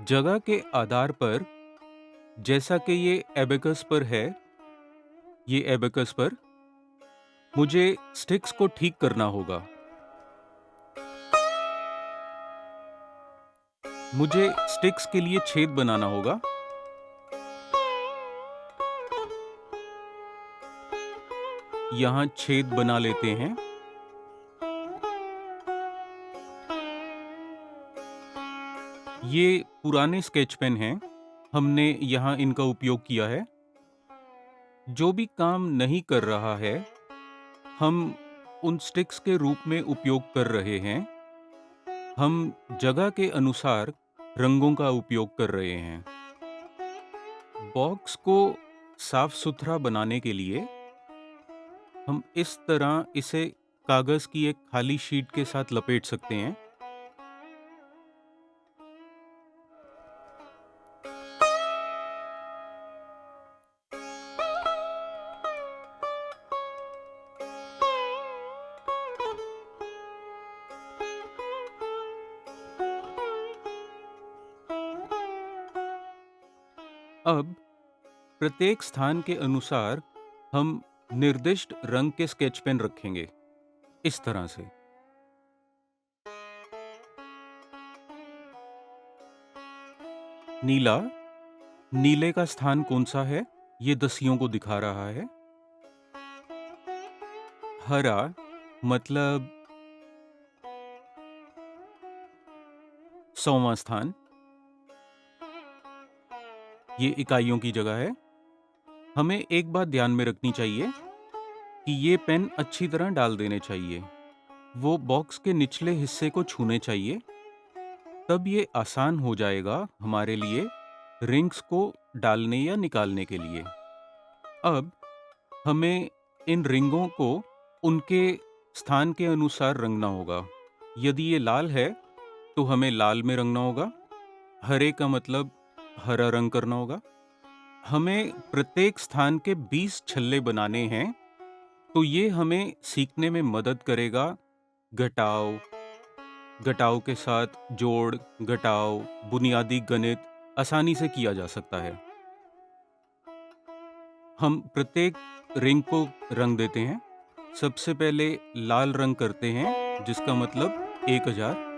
जगह के आधार पर, जैसा कि ये एबेकस पर है, ये एबेकस पर मुझे स्टिक्स को ठीक करना होगा। मुझे स्टिक्स के लिए छेद बनाना होगा। यहाँ छेद बना लेते हैं। ये पुराने स्केच पेन हैं। हमने यहाँ इनका उपयोग किया है। जो भी काम नहीं कर रहा है, हम उन स्टिक्स के रूप में उपयोग कर रहे हैं। हम जगह के अनुसार रंगों का उपयोग कर रहे हैं। बॉक्स को साफ-सुथरा बनाने के लिए हम इस तरह इसे कागज़ की एक खाली शीट के साथ लपेट सकते हैं। अब प्रत्येक स्थान के अनुसार हम निर्दिष्ट रंग के स्केच पेन रखेंगे, इस तरह से। नीला, नीले का स्थान कौन सा है? ये दसियों को दिखा रहा है। हरा मतलब 100वां स्थान। ये इकाइयों की जगह है। हमें एक बात ध्यान में रखनी चाहिए कि ये पेन अच्छी तरह डाल देने चाहिए। वो बॉक्स के निचले हिस्से को छूने चाहिए। तब ये आसान हो जाएगा हमारे लिए रिंग्स को डालने या निकालने के लिए। अब हमें इन रिंगों को उनके स्थान के अनुसार रंगना होगा। यदि ये लाल है तो हमें लाल में रंगना होगा। हरे का मतलब हरा रंग करना होगा। हमें प्रत्येक स्थान के 20 छल्ले बनाने हैं, तो ये हमें सीखने में मदद करेगा। घटाव, घटाव के साथ जोड़, घटाव, बुनियादी गणित आसानी से किया जा सकता है। हम प्रत्येक रिंग को रंग देते हैं। सबसे पहले लाल रंग करते हैं, जिसका मतलब 1000।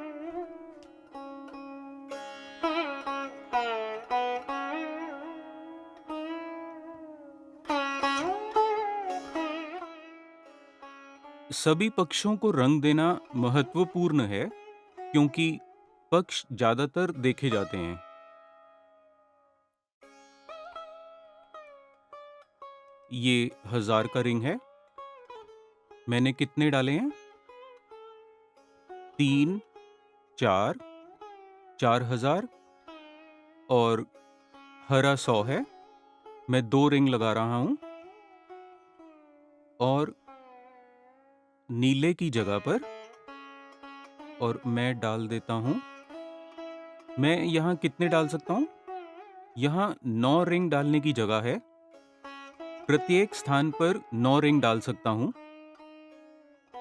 सभी पक्षों को रंग देना महत्वपूर्ण है, क्योंकि पक्ष ज्यादातर देखे जाते हैं। ये 1000 का रिंग है। मैंने कितने डाले हैं? 3, 4, 4000 और हरा 100 है। मैं 2 रिंग लगा रहा हूं और नीले की जगह पर, और मैं डाल देता हूं। मैं यहाँ कितने डाल सकता हूं? यहाँ 9 रिंग डालने की जगह है। प्रत्येक स्थान पर 9 रिंग डाल सकता हूं।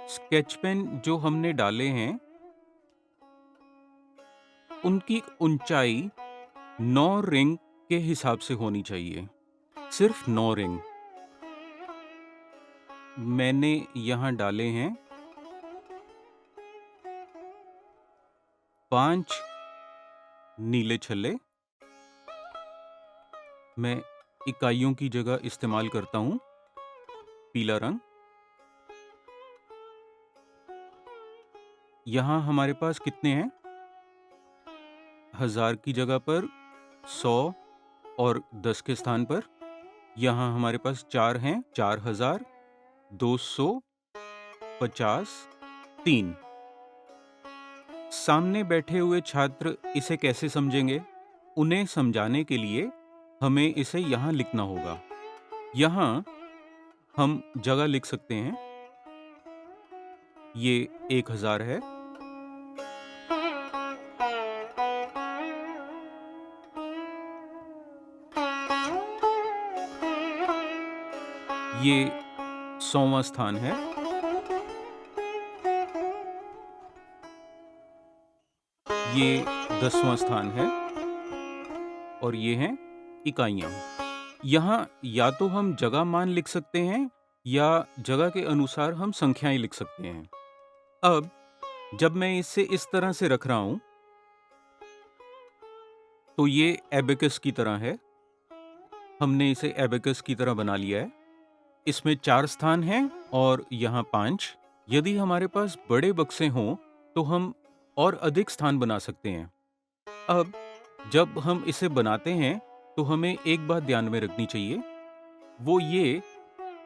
स्केच पेन जो हमने डाले हैं, उनकी ऊंचाई 9 रिंग के हिसाब से होनी चाहिए। सिर्फ 9 रिंग मैंने यहाँ डाले हैं। 5 नीले छल्ले। मैं इकाइयों की जगह इस्तेमाल करता हूं पीला रंग। यहाँ हमारे पास कितने हैं? 1000 की जगह पर 100 और 10 के स्थान पर यहाँ हमारे पास 4 हैं। 4000, 250, 3। सामने बैठे हुए छात्र इसे कैसे समझेंगे? उन्हें समझाने के लिए हमें इसे यहाँ लिखना होगा। यहाँ हम जगह लिख सकते हैं। ये 1000 है। ये 100वां स्थान है। ये 10वां स्थान है और ये हैं इकाइयाँ। यहाँ या तो हम जगह मान लिख सकते हैं या जगह के अनुसार हम संख्याएं लिख सकते हैं। अब जब मैं इसे इस तरह से रख रहा हूं तो ये एबेकस की तरह है। हमने इसे एबेकस की तरह बना लिया है। इसमें 4 स्थान हैं और यहाँ 5। यदि हमारे पास बड़े बक्से हों तो हम और अधिक स्थान बना सकते हैं। अब जब हम इसे बनाते हैं तो हमें एक बात ध्यान में रखनी चाहिए, वो ये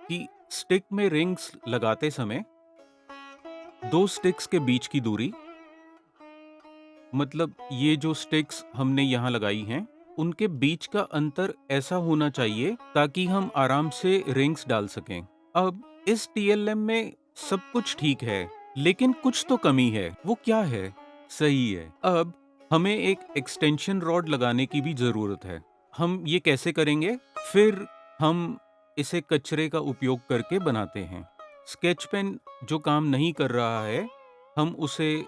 कि स्टिक में रिंग्स लगाते समय 2 स्टिक्स के बीच की दूरी, मतलब ये जो स्टिक्स हमने यहाँ लगाई हैं, उनके बीच का अंतर ऐसा होना चाहिए ताकि हम आराम से रिंग्स डाल सकें। अब इस टीएलएम में सब कुछ ठीक है, लेकिन कुछ तो कमी है। वो क्या है? सही है, अब हमें एक एक्सटेंशन रॉड लगाने की भी जरूरत है। हम ये कैसे करेंगे? फिर हम इसे कचरे का उपयोग करके बनाते हैं। स्केच पेन जो काम नहीं कर रहा है, हम उसे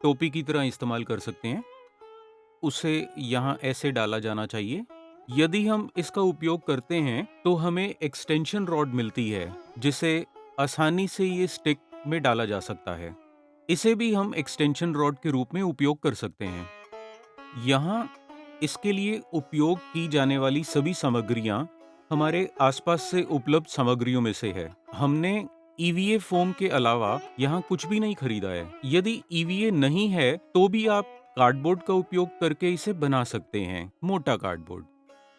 टोपी की तरह इस्तेमाल कर सकते हैं। उसे यहाँ ऐसे डाला जाना चाहिए। यदि हम इसका उपयोग करते हैं तो हमें एक्सटेंशन रॉड मिलती है जिसे आसानी से ये स्टिक में डाला जा सकता है। इसे भी हम एक्सटेंशन रॉड के रूप में उपयोग कर सकते हैं। यहाँ इसके लिए उपयोग की जाने वाली सभी सामग्रियाँ हमारे आसपास से उपलब्ध सामग्रियों में से है। हमने ईवीए फोम के अलावा यहाँ कुछ भी नहीं खरीदा है। यदि ईवीए नहीं है तो भी आप कार्डबोर्ड का उपयोग करके इसे बना सकते हैं, मोटा कार्डबोर्ड।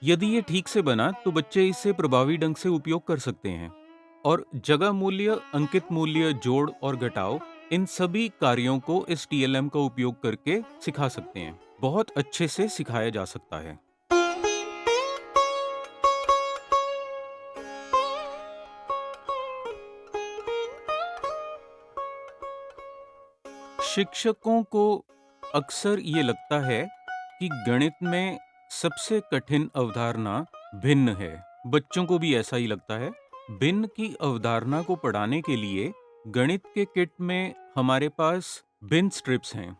यदि ये ठीक से बना तो बच्चे इसे प्रभावी ढंग से उपयोग कर सकते हैं। और जगह मूल्य, अंकित मूल्य, जोड़ और घटाव, इन सभी कार्यों को इस टीएलएम का उपयोग करके सिखा सकते हैं। बहुत अच्छे से सिखाया जा सकता है। शिक्षकों को अक्सर ये लगता है कि गणित में सबसे कठिन अवधारणा भिन्न है। बच्चों को भी ऐसा ही लगता है। भिन्न की अवधारणा को पढ़ाने के लिए गणित के किट में हमारे पास भिन्न स्ट्रिप्स हैं।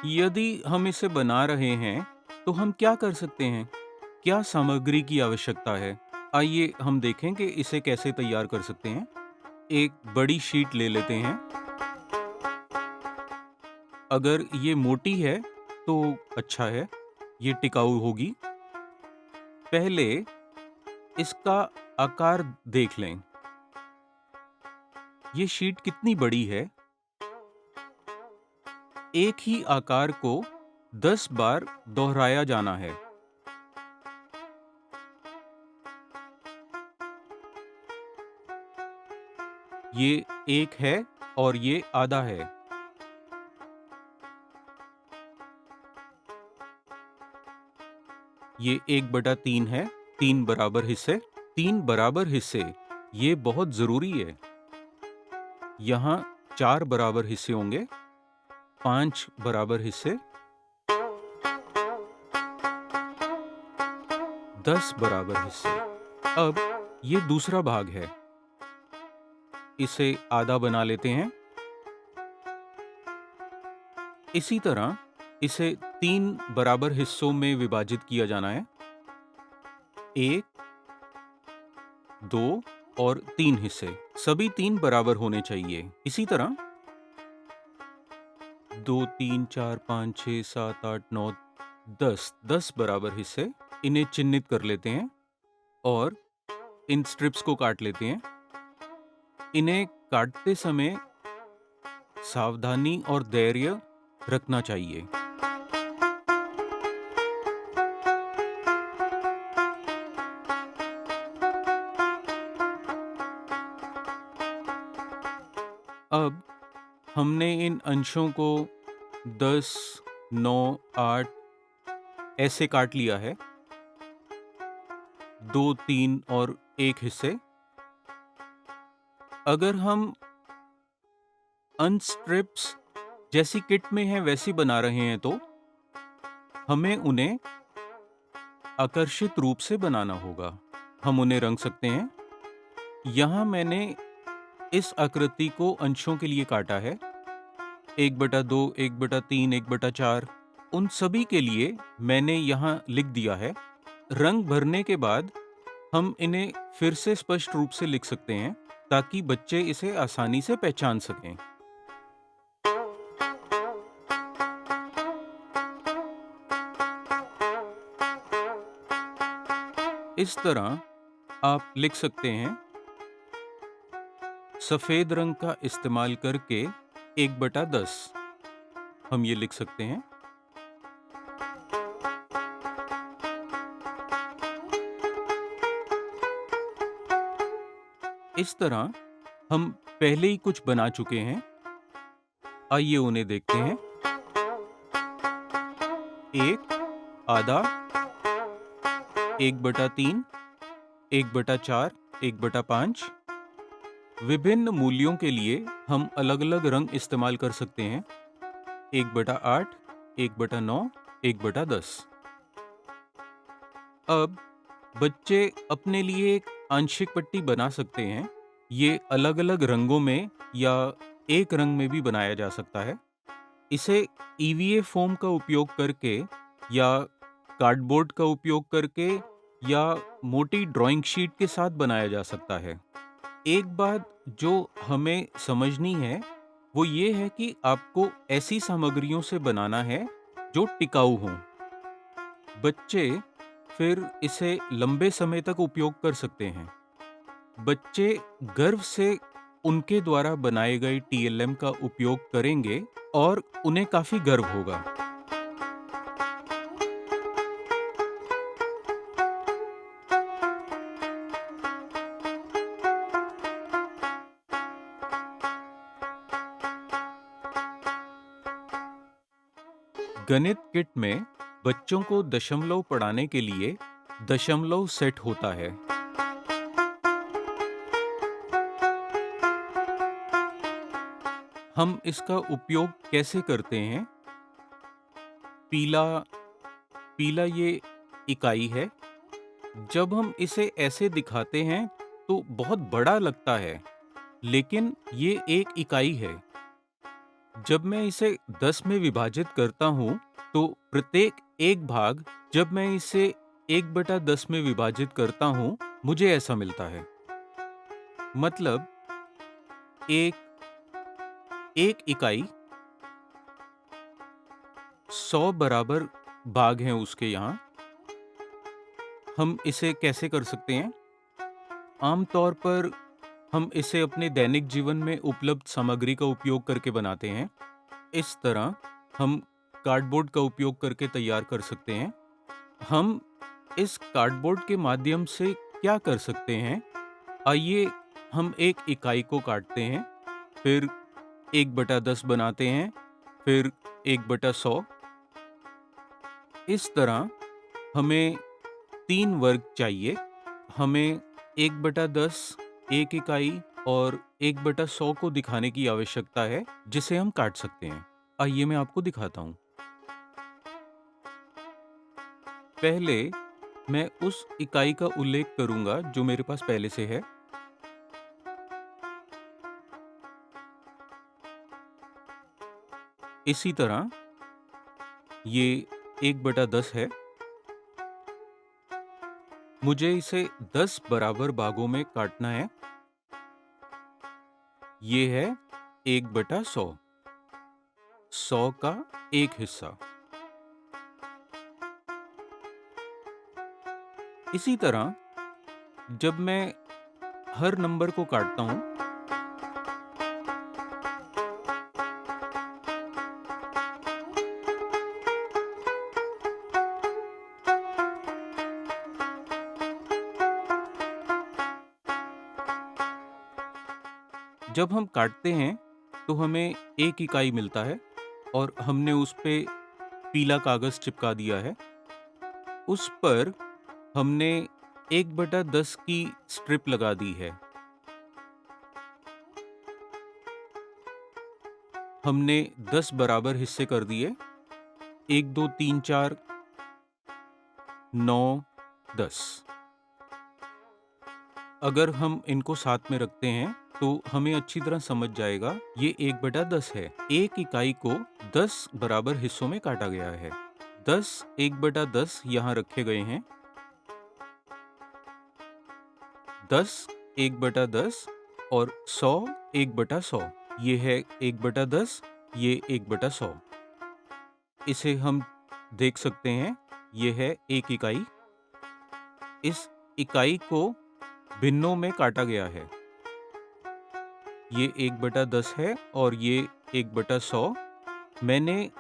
यदि हम इसे बना रहे हैं तो हम क्या कर सकते हैं? क्या सामग्री की आवश्यकता है? आइए हम देखें कि इसे कैसे तैयार कर सकते हैं। एक बड़ी शीट ले लेते हैं। अगर ये मोटी है तो अच्छा है, ये टिकाऊ होगी। पहले इसका आकार देख लें। ये शीट कितनी बड़ी है? एक ही आकार को 10 बार दोहराया जाना है। ये 1 है और ये आधा है। ये 1/3 है। 3 बराबर हिस्से। 3 बराबर हिस्से, ये बहुत जरूरी है। यहाँ 4 बराबर हिस्से होंगे, 5 बराबर हिस्से, 10 बराबर हिस्से। अब ये दूसरा भाग है, इसे आधा बना लेते हैं। इसी तरह इसे 3 बराबर हिस्सों में विभाजित किया जाना है। 1, 2 और 3 हिस्से, सभी 3 बराबर होने चाहिए। इसी तरह 2, 3, 4, 5, 6, 7, 8, 9, 10 बराबर हिस्से। इन्हें चिन्हित कर लेते हैं और इन स्ट्रिप्स को काट लेते हैं। इन्हें काटते समय सावधानी और धैर्य रखना चाहिए। अब हमने इन अंशों को 10, 9, 8 ऐसे काट लिया है, 2, 3 और 1 हिस्से। अगर हम अनस्ट्रिप्स जैसी किट में है वैसी बना रहे हैं तो हमें उन्हें आकर्षित रूप से बनाना होगा। हम उन्हें रंग सकते हैं। यहाँ मैंने इस आकृति को अंशों के लिए काटा है, 1/2, 1/3, 1/4। उन सभी के लिए मैंने यहाँ लिख दिया है। रंग भरने के बाद हम इन्हें फिर से स्पष्ट रूप से लिख सकते हैं ताकि बच्चे इसे आसानी से पहचान सकें। इस तरह आप लिख सकते हैं, सफेद रंग का इस्तेमाल करके 1/10 हम ये लिख सकते हैं। इस तरह हम पहले ही कुछ बना चुके हैं। आइए उन्हें देखते हैं। 1, आधा, 1/3, 1/4, 1/5। विभिन्न मूल्यों के लिए हम अलग-अलग रंग इस्तेमाल कर सकते हैं। 1/8, 1/9, 1/10। अब बच्चे अपने लिए एक आंशिक पट्टी बना सकते हैं। ये अलग-अलग रंगों में या एक रंग में भी बनाया जा सकता है। इसे ईवीए फोम का उपयोग करके या कार्डबोर्ड का उपयोग करके या मोटी ड्राइंग शीट के साथ बनाया जा सकता है। एक बात जो हमें समझनी है वो ये है कि आपको ऐसी सामग्रियों से बनाना है जो टिकाऊ हों। बच्चे फिर इसे लंबे समय तक उपयोग कर सकते हैं। बच्चे गर्व से उनके द्वारा बनाए गए टीएलएम का उपयोग करेंगे और उन्हें काफी गर्व होगा। गणित किट में बच्चों को दशमलव पढ़ाने के लिए दशमलव सेट होता है। हम इसका उपयोग कैसे करते हैं? पीला पीला ये इकाई है। जब हम इसे ऐसे दिखाते हैं तो बहुत बड़ा लगता है, लेकिन ये एक इकाई है। जब मैं इसे 10 में विभाजित करता हूँ तो प्रत्येक एक भाग, जब मैं इसे 1/10 में विभाजित करता हूँ, मुझे ऐसा मिलता है। मतलब एक इकाई 100 बराबर भाग हैं उसके यहाँ। हम इसे कैसे कर सकते हैं? आमतौर पर हम इसे अपने दैनिक जीवन में उपलब्ध सामग्री का उपयोग करके बनाते हैं। इस तरह हम कार्डबोर्ड का उपयोग करके तैयार कर सकते हैं। हम इस कार्डबोर्ड के माध्यम से क्या कर सकते हैं? आइए हम एक इकाई को काटते हैं, फिर 1/10 बनाते हैं, फिर 1/100। इस तरह हमें 3 वर्ग चाहिए। हमें 1/10, 1 इकाई और 1/100 को दिखाने की आवश्यकता है, जिसे हम काट सकते हैं। आइए मैं आपको दिखाता हूँ। पहले मैं उस इकाई का उल्लेख करूंगा जो मेरे पास पहले से है। इसी तरह ये 1/10 है। मुझे इसे 10 बराबर भागों में काटना है। ये है 1/100, 100 का एक हिस्सा। इसी तरह जब मैं हर नंबर को काटता हूं, जब हम काटते हैं तो हमें 1 इकाई मिलता है और हमने उस पे पीला कागज़ चिपका दिया है। उस पर हमने 1/10 की स्ट्रिप लगा दी है। हमने 10 बराबर हिस्से कर दिए, 1, 2, 3, 4, 9, 10। अगर हम इनको साथ में रखते हैं, तो हमें अच्छी तरह समझ जाएगा, ये 1/10 है। 1 इकाई को 10 बराबर हिस्सों में काटा गया है। 10 1/10 यहाँ रखे गए हैं। 10 1/10 और 100 1/100। ये है 1/10, ये 1/100। इसे हम देख सकते हैं, ये है 1 इकाई। इस इकाई को भिन्नों में काटा गया है। ये 1/10 है और ये 1/100। मैंने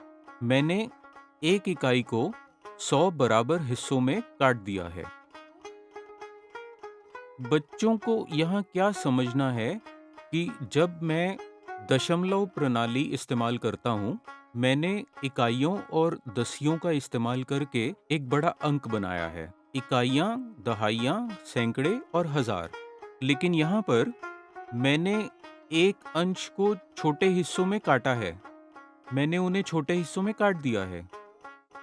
मैंने 1 इकाई को 100 बराबर हिस्सों में काट दिया है। बच्चों को यहाँ क्या समझना है कि जब मैं दशमलव प्रणाली इस्तेमाल करता हूँ, मैंने इकाइयों और दसियों का इस्तेमाल करके एक बड़ा अंक बनाया है। इकाइयाँ, दहाइयाँ, सैकड़े और हजार। लेकिन यहाँ पर मैंने एक अंश को छोटे हिस्सों में काटा है। मैंने उन्हें छोटे हिस्सों में काट दिया है।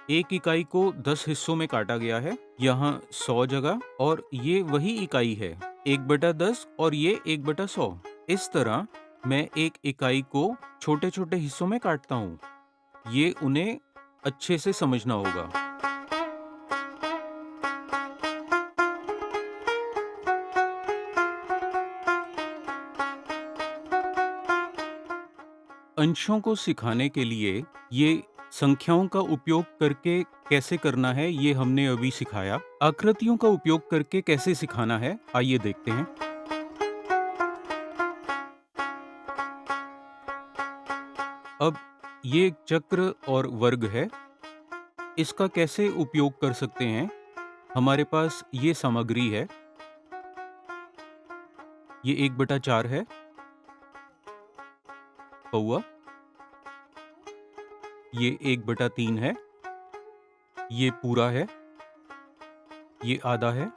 1 इकाई को 10 हिस्सों में काटा गया है, यहाँ 100 जगह, और ये वही इकाई है, 1/10 और ये 1/100। इस तरह मैं एक इकाई को छोटे-छोटे हिस्सों में काटता हूँ। ये उन्हें अच्छे से समझना होगा। अंशों को सिखाने के लिए ये संख्याओं का उपयोग करके कैसे करना है, ये हमने अभी सिखाया। आकृतियों का उपयोग करके कैसे सिखाना है, आइए देखते हैं। अब ये एक चक्र और वर्ग है। इसका कैसे उपयोग कर सकते हैं? हमारे पास ये सामग्री है। ये 1/4 है, पौआ। ये 1/3 है। ये पूरा है। ये आधा है।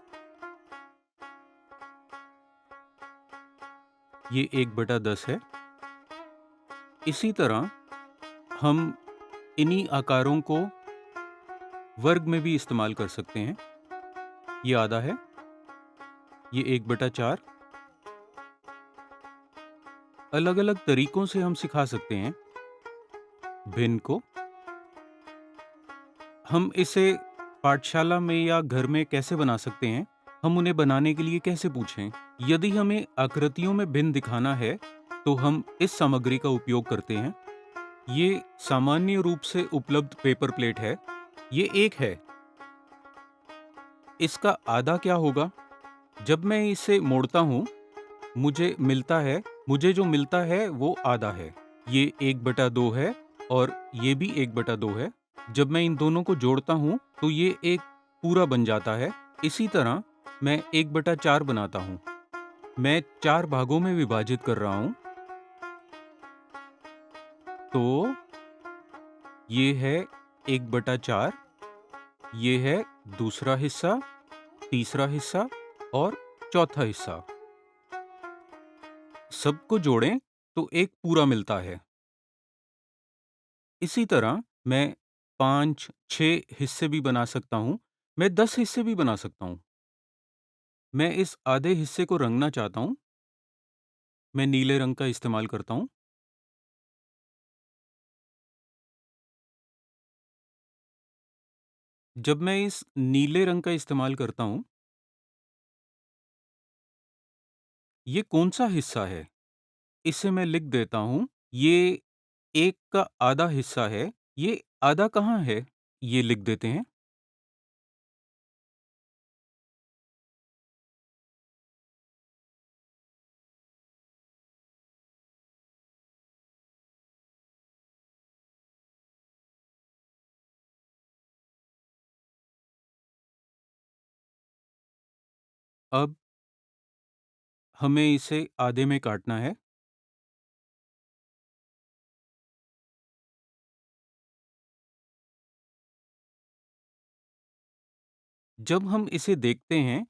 ये 1/10 है। इसी तरह हम इन्हीं आकारों को वर्ग में भी इस्तेमाल कर सकते हैं। ये आधा है। ये 1/4। अलग-अलग तरीकों से हम सिखा सकते हैं भिन्न को। हम इसे पाठशाला में या घर में कैसे बना सकते हैं? हम उन्हें बनाने के लिए कैसे पूछें? यदि हमें आकृतियों में भिन्न दिखाना है, तो हम इस सामग्री का उपयोग करते हैं। ये सामान्य रूप से उपलब्ध पेपर प्लेट है। ये एक है। इसका आधा क्या होगा? जब मैं इसे मोड़ता हूँ, मुझे जो मिलता है वो आधा है। ये 1/2 है और ये भी 1/2 है। जब मैं इन दोनों को जोड़ता हूँ, तो ये एक पूरा बन जाता है। इसी तरह मैं 1/4 बनाता हूँ। मैं 4 भागों में विभाजित कर रहा हूँ। तो ये है 1/4, ये है दूसरा हिस्सा, तीसरा हिस्सा और चौथा हिस्सा। सबको जोड़ें तो एक पूरा मिलता है। इसी तरह मैं 5, 6 हिस्से भी बना सकता हूँ। मैं 10 हिस्से भी बना सकता हूँ। मैं इस आधे हिस्से को रंगना चाहता हूँ। मैं नीले रंग का इस्तेमाल करता हूँ। जब मैं इस नीले रंग का इस्तेमाल करता हूँ, ये कौन-सा हिस्सा है? इसे मैं लिख देता हूँ। ये 1 का आधा हिस्सा है। ये आधा कहाँ है? ये लिख देते हैं। अब हमें इसे आधे में काटना है। जब हम इसे देखते हैं,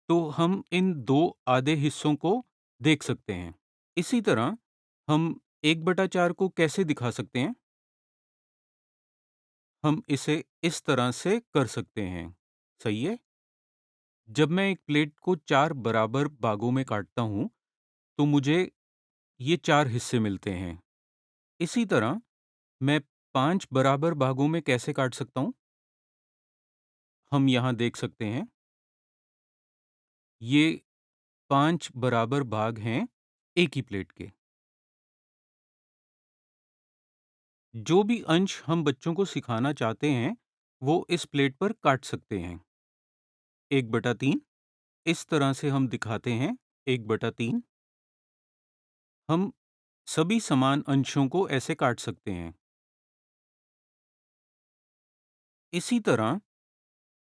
तो हम इन 2 आधे हिस्सों को देख सकते हैं। इसी तरह हम 1/4 को कैसे दिखा सकते हैं? हम इसे इस तरह से कर सकते हैं, सही है? जब मैं एक प्लेट को 4 बराबर भागों में काटता हूँ, तो मुझे ये 4 हिस्से मिलते हैं। इसी तरह मैं 5 बराबर भागों में कैसे काट सकता हूँ? हम यहाँ देख सकते हैं, ये 5 बराबर भाग हैं एक ही प्लेट के। जो भी अंश हम बच्चों को सिखाना चाहते हैं, वो इस प्लेट पर काट सकते हैं। 1/3 इस तरह से हम दिखाते हैं, 1/3। हम सभी समान अंशों को ऐसे काट सकते हैं। इसी तरह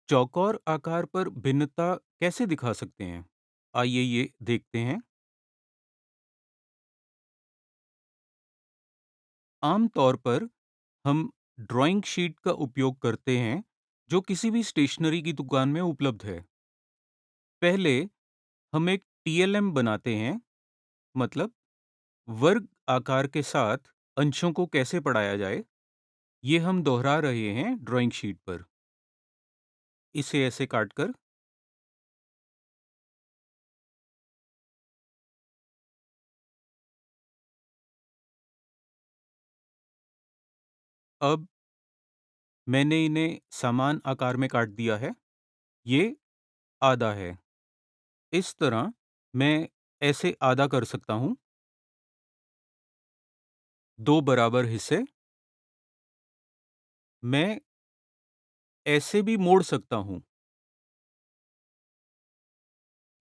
चौकोर आकार पर भिन्नता कैसे दिखा सकते हैं? आइए ये देखते हैं। आम तौर पर हम ड्राइंग शीट का उपयोग करते हैं, जो किसी भी स्टेशनरी की दुकान में उपलब्ध है। पहले हम एक टीएलएम बनाते हैं, मतलब वर्ग आकार के साथ अंशों को कैसे पढ़ाया जाए, ये हम दोहरा रहे हैं ड्राइंग शीट पर। इसे ऐसे काटकर अब मैंने इन्हें समान आकार में काट दिया है। ये आधा है। इस तरह मैं ऐसे आधा कर सकता हूँ। 2 बराबर हिस्से मैं ऐसे भी मोड़ सकता हूँ।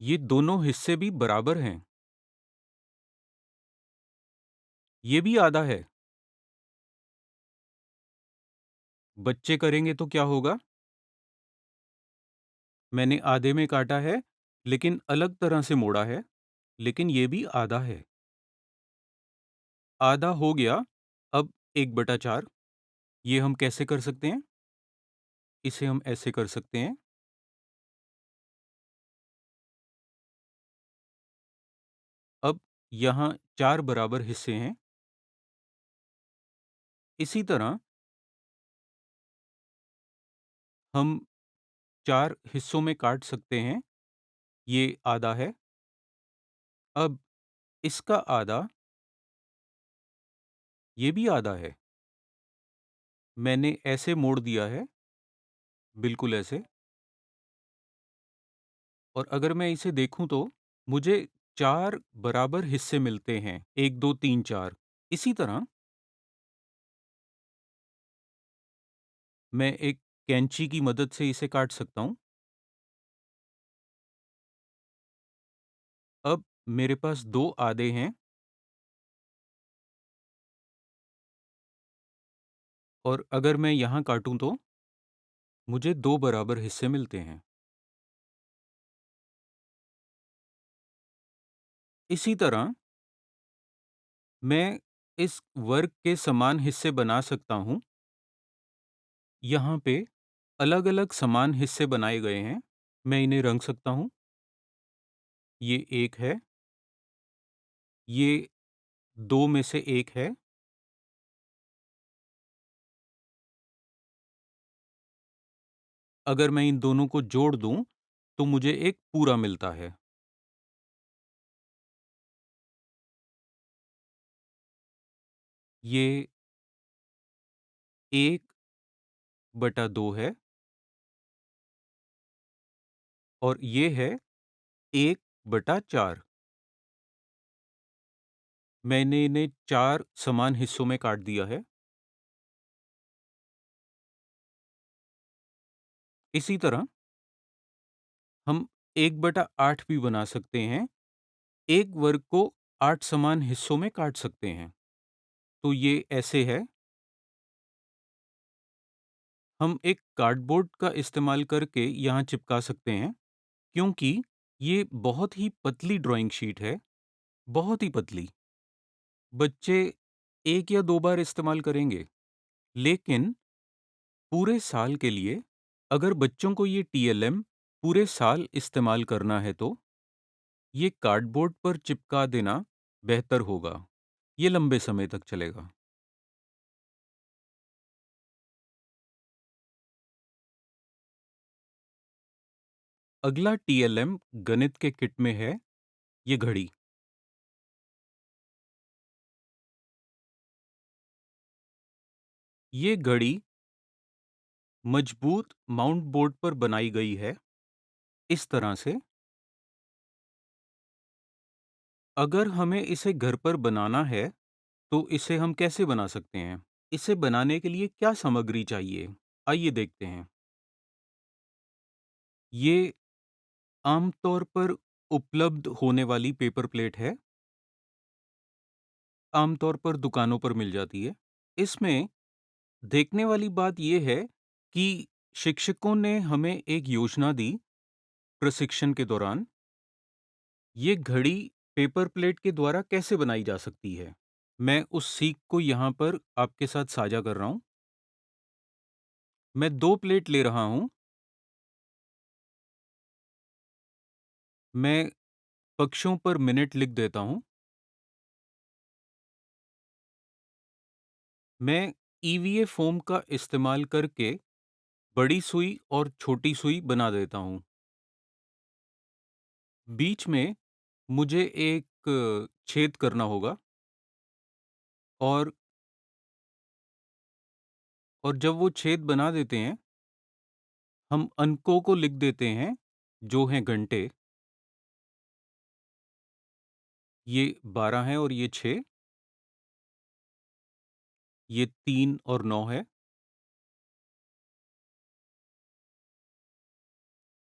ये दोनों हिस्से भी बराबर हैं। ये भी आधा है। बच्चे करेंगे तो क्या होगा? मैंने आधे में काटा है, लेकिन अलग तरह से मोड़ा है, लेकिन ये भी आधा है। आधा हो गया, अब 1/4 ये हम कैसे कर सकते हैं? इसे हम ऐसे कर सकते हैं। अब यहाँ 4 बराबर हिस्से हैं। इसी तरह हम 4 हिस्सों में काट सकते हैं। ये आधा है। अब इसका आधा, ये भी आधा है। मैंने ऐसे मोड़ दिया है, बिल्कुल ऐसे। और अगर मैं इसे देखूँ तो मुझे 4 बराबर हिस्से मिलते हैं, 1, 2, 3, 4। इसी तरह मैं एक कैंची की मदद से इसे काट सकता हूँ। अब मेरे पास 2 आधे हैं और अगर मैं यहाँ काटूँ तो मुझे 2 बराबर हिस्से मिलते हैं। इसी तरह मैं इस वर्ग के समान हिस्से बना सकता हूँ। यहाँ पे अलग-अलग समान हिस्से बनाए गए हैं। मैं इन्हें रंग सकता हूँ। ये 1 है, ये 2 में से 1 है। अगर मैं इन दोनों को जोड़ दूँ, तो मुझे एक पूरा मिलता है। ये 1/2 है और ये है 1/4। मैंने इन्हें 4 समान हिस्सों में काट दिया है। इसी तरह हम 1/8 भी बना सकते हैं। एक वर्ग को 8 समान हिस्सों में काट सकते हैं। तो ये ऐसे है। हम एक कार्डबोर्ड का इस्तेमाल करके यहाँ चिपका सकते हैं, क्योंकि ये बहुत ही पतली ड्राइंग शीट है, बहुत ही पतली। बच्चे 1 या 2 बार इस्तेमाल करेंगे, लेकिन पूरे साल के लिए अगर बच्चों को ये टीएलएम पूरे साल इस्तेमाल करना है तो ये कार्डबोर्ड पर चिपका देना बेहतर होगा। ये लंबे समय तक चलेगा। अगला टीएलएम गणित के किट में है ये घड़ी। ये घड़ी मजबूत माउंट बोर्ड पर बनाई गई है इस तरह से। अगर हमें इसे घर पर बनाना है तो इसे हम कैसे बना सकते हैं? इसे बनाने के लिए क्या सामग्री चाहिए? आइए देखते हैं। ये आमतौर पर उपलब्ध होने वाली पेपर प्लेट है। आमतौर पर दुकानों पर मिल जाती है। इसमें देखने वाली बात यह है कि शिक्षकों ने हमें एक योजना दी प्रशिक्षण के दौरान। ये घड़ी पेपर प्लेट के द्वारा कैसे बनाई जा सकती है? मैं उस सीख को यहाँ पर आपके साथ साझा कर रहा हूँ। मैं 2 प्लेट ले रहा हूँ। मैं पक्षों पर मिनट लिख देता हूँ। मैं ईवीए फोम का इस्तेमाल करके बड़ी सुई और छोटी सुई बना देता हूँ। बीच में मुझे एक छेद करना होगा और जब वो छेद बना देते हैं, हम अंकों को लिख देते हैं, जो हैं घंटे। ये 12 है और ये 6, ये 3 और 9 है।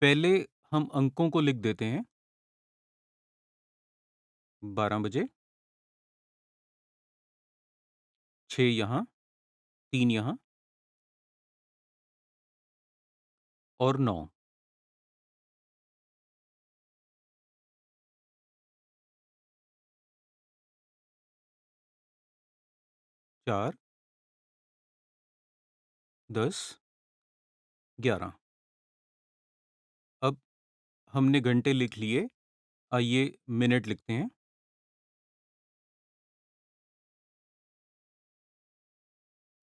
पहले हम अंकों को लिख देते हैं। 12 बजे, 6 यहाँ, 3 यहाँ और 9। 4, 10, 11। अब हमने घंटे लिख लिए। आइए मिनट लिखते हैं।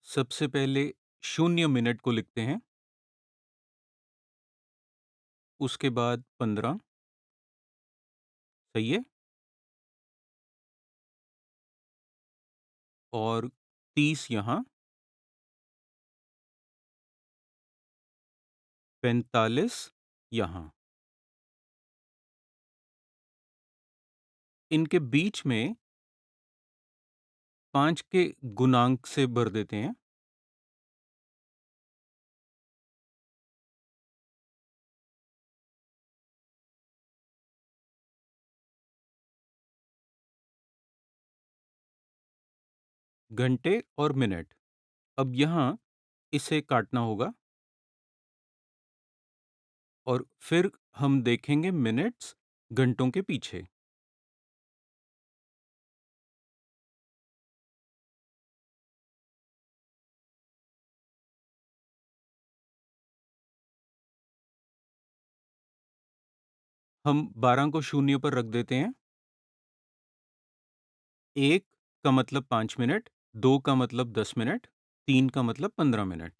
सबसे पहले 0 मिनट को लिखते हैं, उसके बाद 15। सही है? और 30 यहाँ, 45 यहाँ। इनके बीच में 5 के गुणांक से भर देते हैं। घंटे और मिनट। अब यहाँ इसे काटना होगा और फिर हम देखेंगे मिनट्स घंटों के पीछे। हम 12 को शून्य पर रख देते हैं। 1 का मतलब 5 मिनट, 2 का मतलब 10 मिनट, 3 का मतलब 15 मिनट।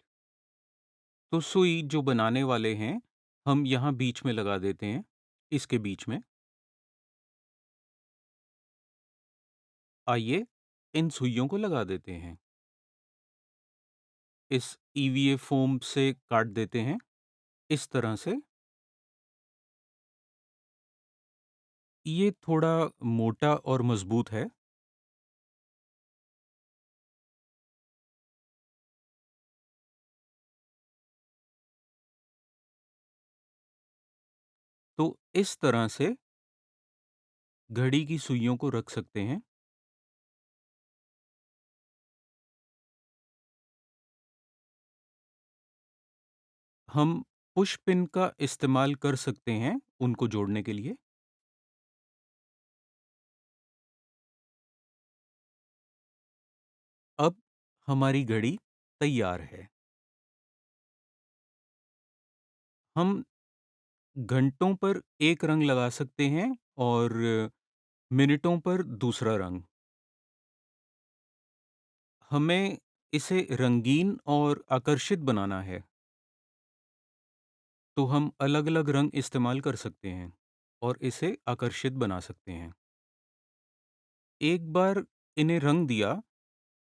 तो सुई जो बनाने वाले हैं, हम यहाँ बीच में लगा देते हैं, इसके बीच में। आइए इन सुइयों को लगा देते हैं। इस ईवीए फोम से काट देते हैं, इस तरह से। ये थोड़ा मोटा और मजबूत है। तो इस तरह से घड़ी की सुइयों को रख सकते हैं। हम पुश पिन का इस्तेमाल कर सकते हैं उनको जोड़ने के लिए। अब हमारी घड़ी तैयार है। हम घंटों पर एक रंग लगा सकते हैं और मिनटों पर दूसरा रंग। हमें इसे रंगीन और आकर्षित बनाना है, तो हम अलग-अलग रंग इस्तेमाल कर सकते हैं और इसे आकर्षित बना सकते हैं। एक बार इन्हें रंग दिया,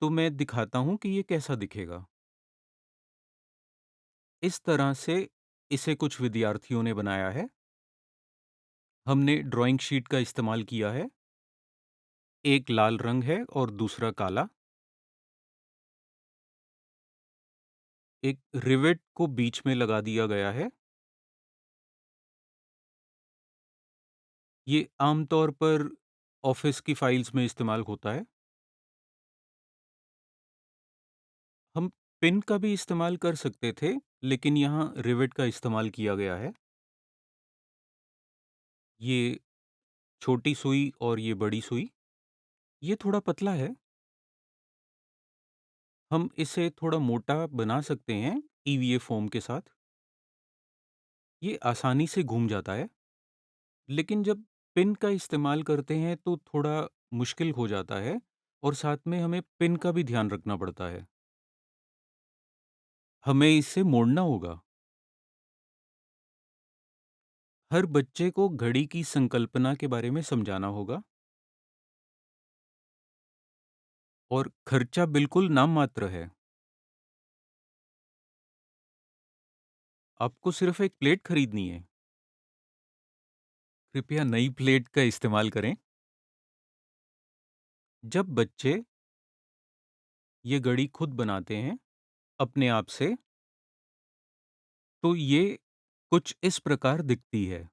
तो मैं दिखाता हूँ कि ये कैसा दिखेगा। इस तरह से इसे कुछ विद्यार्थियों ने बनाया है। हमने ड्राइंग शीट का इस्तेमाल किया है। एक लाल रंग है और दूसरा काला। एक रिवेट को बीच में लगा दिया गया है। ये आमतौर पर ऑफिस की फाइल्स में इस्तेमाल होता है। हम पिन का भी इस्तेमाल कर सकते थे, लेकिन यहाँ रिवेट का इस्तेमाल किया गया है। ये छोटी सुई और ये बड़ी सुई, ये थोड़ा पतला है। हम इसे थोड़ा मोटा बना सकते हैं ईवीए फोम के साथ। ये आसानी से घूम जाता है, लेकिन जब पिन का इस्तेमाल करते हैं तो थोड़ा मुश्किल हो जाता है और साथ में हमें पिन का भी ध्यान रखना पड़ता है। हमें इसे मोड़ना होगा। हर बच्चे को घड़ी की संकल्पना के बारे में समझाना होगा और खर्चा बिल्कुल नाम मात्र है। आपको सिर्फ एक प्लेट खरीदनी है। कृपया नई प्लेट का इस्तेमाल करें। जब बच्चे ये घड़ी खुद बनाते हैं अपने आप से, तो ये कुछ इस प्रकार दिखती है।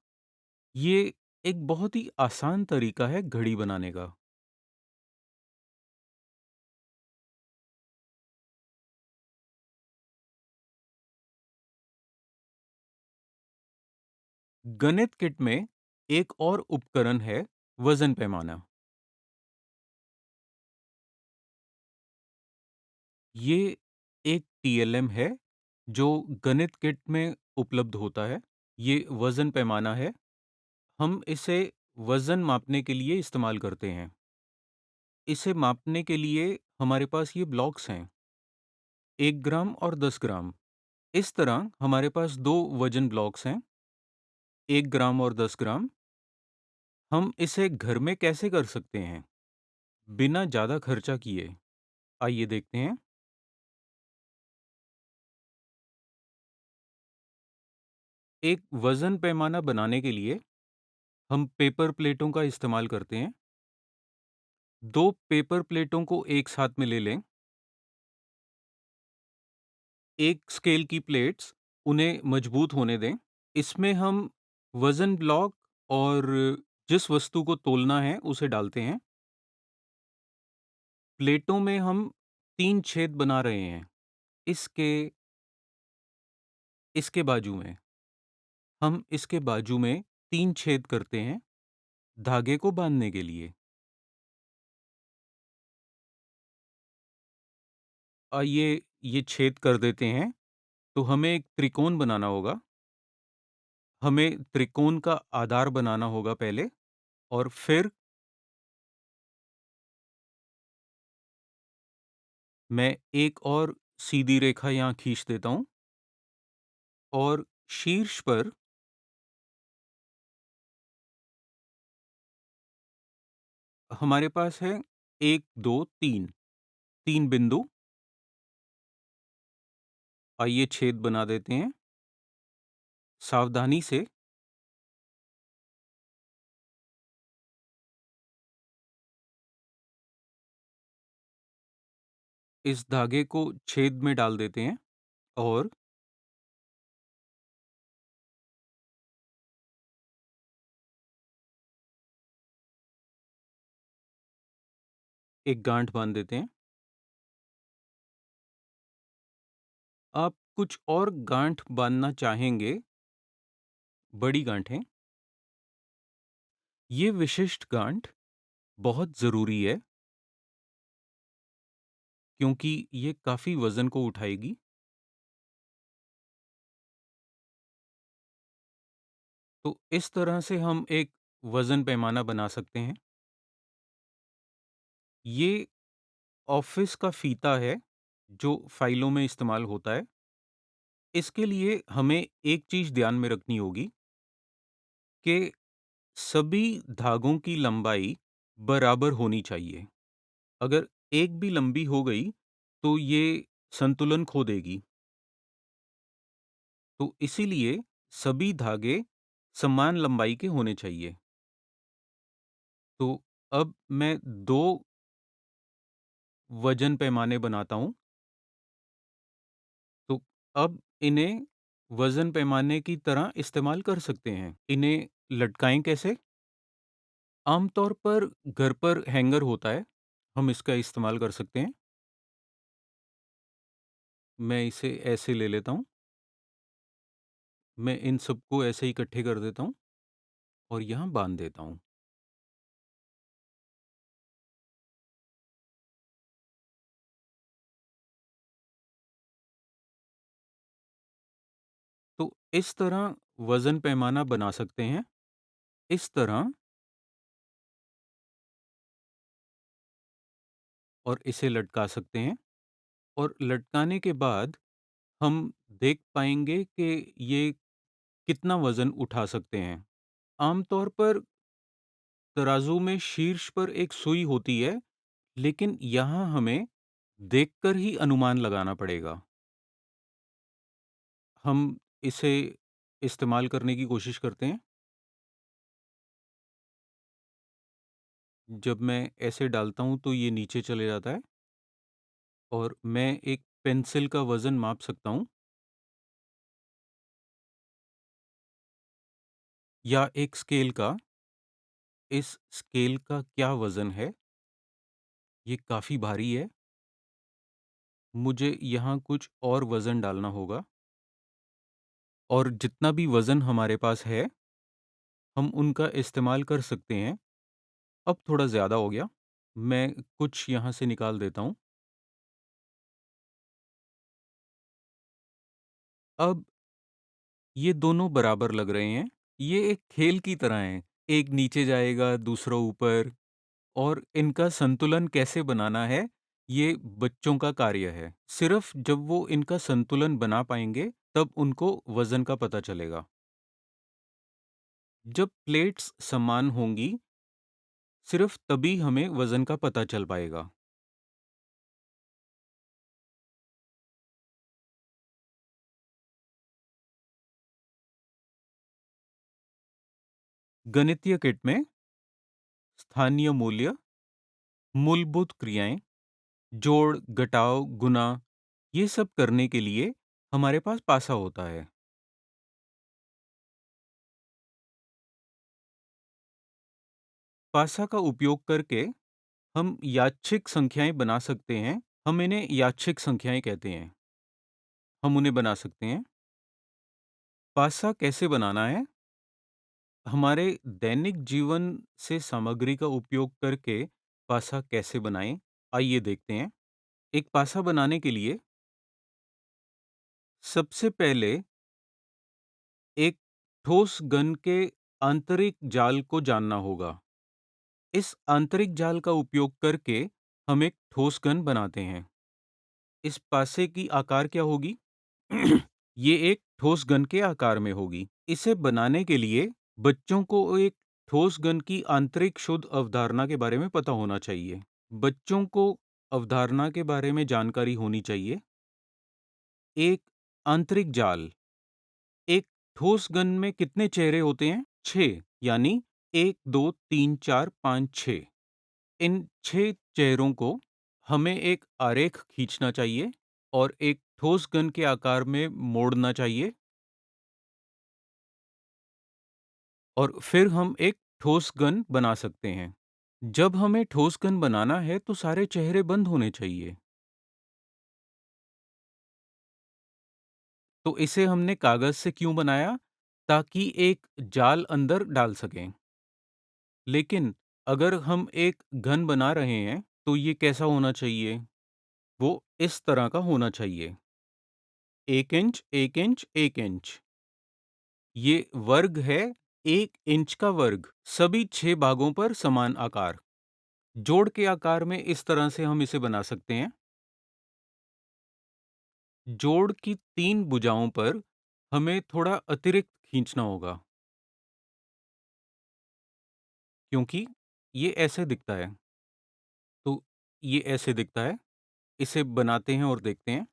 ये एक बहुत ही आसान तरीका है घड़ी बनाने का। गणित किट में एक और उपकरण है, वजन पैमाना। ये एक टीएलएम है जो गणित किट में उपलब्ध होता है। ये वजन पैमाना है। हम इसे वजन मापने के लिए इस्तेमाल करते हैं। इसे मापने के लिए हमारे पास ये ब्लॉक्स हैं, 1 ग्राम और 10 ग्राम। इस तरह हमारे पास 2 वजन ब्लॉक्स हैं, 1 ग्राम और 10 ग्राम। हम इसे घर में कैसे कर सकते हैं, बिना ज़्यादा खर्चा किए? आइए देखते हैं। एक वज़न पैमाना बनाने के लिए हम पेपर प्लेटों का इस्तेमाल करते हैं। 2 पेपर प्लेटों को एक साथ में ले लें। एक स्केल की प्लेट्स, उन्हें मजबूत होने दें। इसमें हम वज़न ब्लॉक और जिस वस्तु को तोलना है, उसे डालते हैं। प्लेटों में हम 3 छेद बना रहे हैं। इसके इसके बाजू में। हम इसके बाजू में 3 छेद करते हैं, धागे को बाँधने के लिए। ये छेद कर देते हैं, तो हमें एक त्रिकोण बनाना होगा। हमें त्रिकोण का आधार बनाना होगा पहले और फिर मैं एक और सीधी रेखा यहाँ खींच देता हूँ और शीर्ष पर हमारे पास है 1, 2, 3, 3 बिंदु। आइए छेद बना देते हैं। सावधानी से इस धागे को छेद में डाल देते हैं और एक गांठ बाँध देते हैं। आप कुछ और गांठ बाँधना चाहेंगे, बड़ी गांठें। ये विशिष्ट गांठ बहुत ज़रूरी है क्योंकि ये काफ़ी वज़न को उठाएगी। तो इस तरह से हम एक वज़न पैमाना बना सकते हैं। ये ऑफ़िस का फ़ीता है, जो फ़ाइलों में इस्तेमाल होता है। इसके लिए हमें एक चीज़ ध्यान में रखनी होगी कि सभी धागों की लंबाई बराबर होनी चाहिए। अगर एक भी लंबी हो गई, तो ये संतुलन खो देगी। तो इसीलिए सभी धागे समान लंबाई के होने चाहिए। तो अब मैं 2 वज़न पैमाने बनाता हूँ। तो अब इन्हें वज़न पैमाने की तरह इस्तेमाल कर सकते हैं। इन्हें लटकाएँ कैसे? आमतौर पर घर पर हैंगर होता है, हम इसका इस्तेमाल कर सकते हैं। मैं इसे ऐसे ले लेता हूँ। मैं इन सबको ऐसे ही इकट्ठे कर देता हूँ और यहाँ बाँध देता हूँ। तो इस तरह वज़न पैमाना बना सकते हैं। इस तरह, और इसे लटका सकते हैं, और लटकाने के बाद हम देख पाएँगे कि ये कितना वज़न उठा सकते हैं। आमतौर पर तराजू में शीर्ष पर एक सुई होती है, लेकिन यहाँ हमें देखकर ही अनुमान लगाना पड़ेगा। हम इसे इस्तेमाल करने की कोशिश करते हैं। जब मैं ऐसे डालता हूँ तो ये नीचे चले जाता है, और मैं एक पेंसिल का वज़न माप सकता हूँ, या एक स्केल का। इस स्केल का क्या वज़न है? ये काफ़ी भारी है। मुझे यहाँ कुछ और वज़न डालना होगा, और जितना भी वज़न हमारे पास है, हम उनका इस्तेमाल कर सकते हैं। अब थोड़ा ज़्यादा हो गया। मैं कुछ यहाँ से निकाल देता हूँ। अब ये दोनों बराबर लग रहे हैं। ये एक खेल की तरह हैं। एक नीचे जाएगा, दूसरा ऊपर, और इनका संतुलन कैसे बनाना है, ये बच्चों का कार्य है। सिर्फ़ जब वो इनका संतुलन बना पाएँगे, तब उनको वज़न का पता चलेगा। जब प्लेट्स समान होंगी, सिर्फ़ तभी हमें वज़न का पता चल पाएगा। गणितीय किट में स्थानीय मूल्य, मूलभूत क्रियाएँ, जोड़, घटाव, गुणा, ये सब करने के लिए हमारे पास पासा होता है। पासा का उपयोग करके हम यादृच्छिक संख्याएँ बना सकते हैं। हम इन्हें यादृच्छिक संख्याएँ कहते हैं। हम उन्हें बना सकते हैं। पासा कैसे बनाना है? हमारे दैनिक जीवन से सामग्री का उपयोग करके पासा कैसे बनाएँ? आइए देखते हैं। एक पासा बनाने के लिए सबसे पहले एक ठोस घन के आंतरिक जाल को जानना होगा। इस आंतरिक जाल का उपयोग करके हम एक ठोस घन बनाते हैं। इस पासे की आकार क्या होगी? ये एक ठोस घन के आकार में होगी। इसे बनाने के लिए बच्चों को एक ठोस घन की आंतरिक शुद्ध अवधारणा के बारे में पता होना चाहिए। बच्चों को अवधारणा के बारे में जानकारी होनी चाहिए। एक आंतरिक जाल, एक ठोस घन में कितने चेहरे होते हैं? 6, यानी 1, 2, 3, 4, 5, 6। इन 6 चेहरों को हमें एक आरेख खींचना चाहिए और एक ठोस घन के आकार में मोड़ना चाहिए, और फिर हम एक ठोस घन बना सकते हैं। जब हमें ठोस घन बनाना है तो सारे चेहरे बंद होने चाहिए। तो इसे हमने कागज से क्यों बनाया? ताकि एक जाल अंदर डाल सकें। लेकिन अगर हम एक घन बना रहे हैं, तो ये कैसा होना चाहिए? वो इस तरह का होना चाहिए। 1 इंच, 1 इंच, 1 इंच। ये वर्ग है, 1 इंच का वर्ग, सभी 6 भागों पर समान आकार। जोड़ के आकार में इस तरह से हम इसे बना सकते हैं। जोड़ की 3 भुजाओं पर हमें थोड़ा अतिरिक्त खींचना होगा, क्योंकि ये ऐसे दिखता है। तो ये ऐसे दिखता है। इसे बनाते हैं और देखते हैं।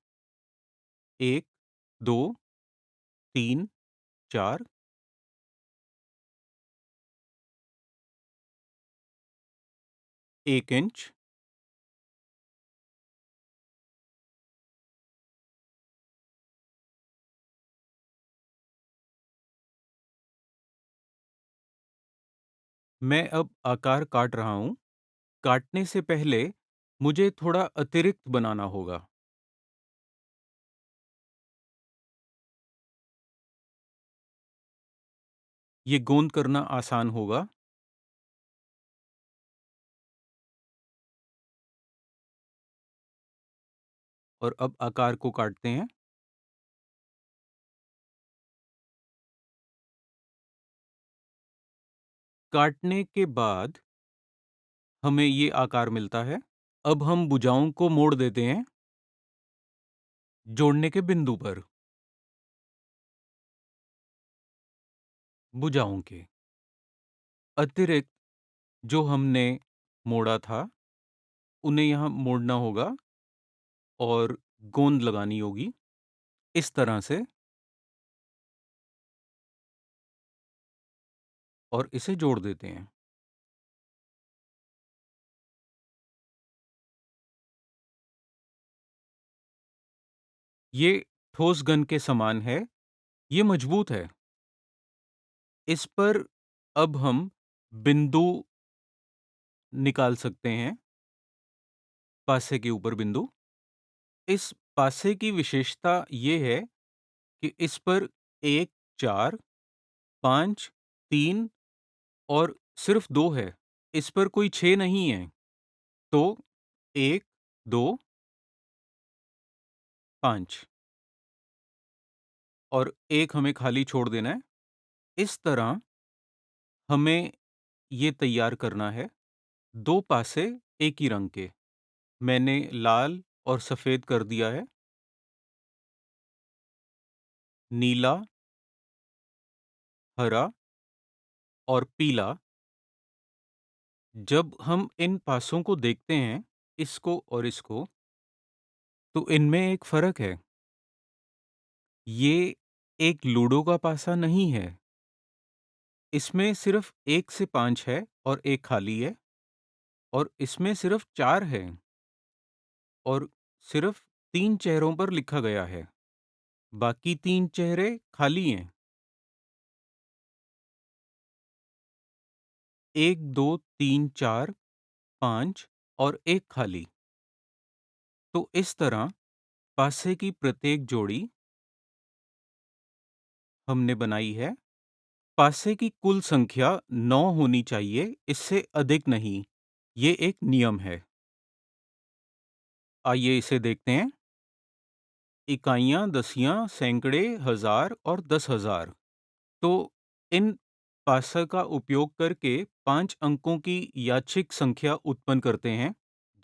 1, 2, 3, 4, 1 इंच, मैं अब आकार काट रहा हूँ। काटने से पहले मुझे थोड़ा अतिरिक्त बनाना होगा। ये गोंद करना आसान होगा। और अब आकार को काटते हैं। काटने के बाद हमें ये आकार मिलता है। अब हम भुजाओं को मोड़ देते हैं जोड़ने के बिंदु पर। भुजाओं के अतिरिक्त जो हमने मोड़ा था, उन्हें यहाँ मोड़ना होगा और गोंद लगानी होगी इस तरह से, और इसे जोड़ देते हैं। ये ठोस घन के समान है। ये मजबूत है। इस पर अब हम बिंदु निकाल सकते हैं। पासे के ऊपर बिंदु। इस पासे की विशेषता ये है कि इस पर 1, 4, 5, 3 और सिर्फ 2 है। इस पर कोई 6 नहीं है। तो 1, 2, 5 और 1 हमें खाली छोड़ देना है। इस तरह हमें ये तैयार करना है। 2 पासे एक ही रंग के। मैंने लाल और सफ़ेद कर दिया है। नीला, हरा और पीला। जब हम इन पासों को देखते हैं, इसको और इसको, तो इनमें एक फ़र्क है। ये एक लूडो का पासा नहीं है। इसमें सिर्फ़ 1 से 5 है और 1 खाली है, और इसमें सिर्फ़ 4 है और सिर्फ़ 3 चेहरों पर लिखा गया है। बाकी 3 चेहरे खाली हैं। 1, 2, 3, 4, 5 और 1 खाली। तो इस तरह पासे की प्रत्येक जोड़ी हमने बनाई है। पासे की कुल संख्या 9 होनी चाहिए, इससे अधिक नहीं। ये एक नियम है। आइए इसे देखते हैं। इकाइयाँ, दसियाँ, सैकड़े, हज़ार और 10,000। तो इन पासा का उपयोग करके 5 अंकों की यादृच्छिक संख्या उत्पन्न करते हैं।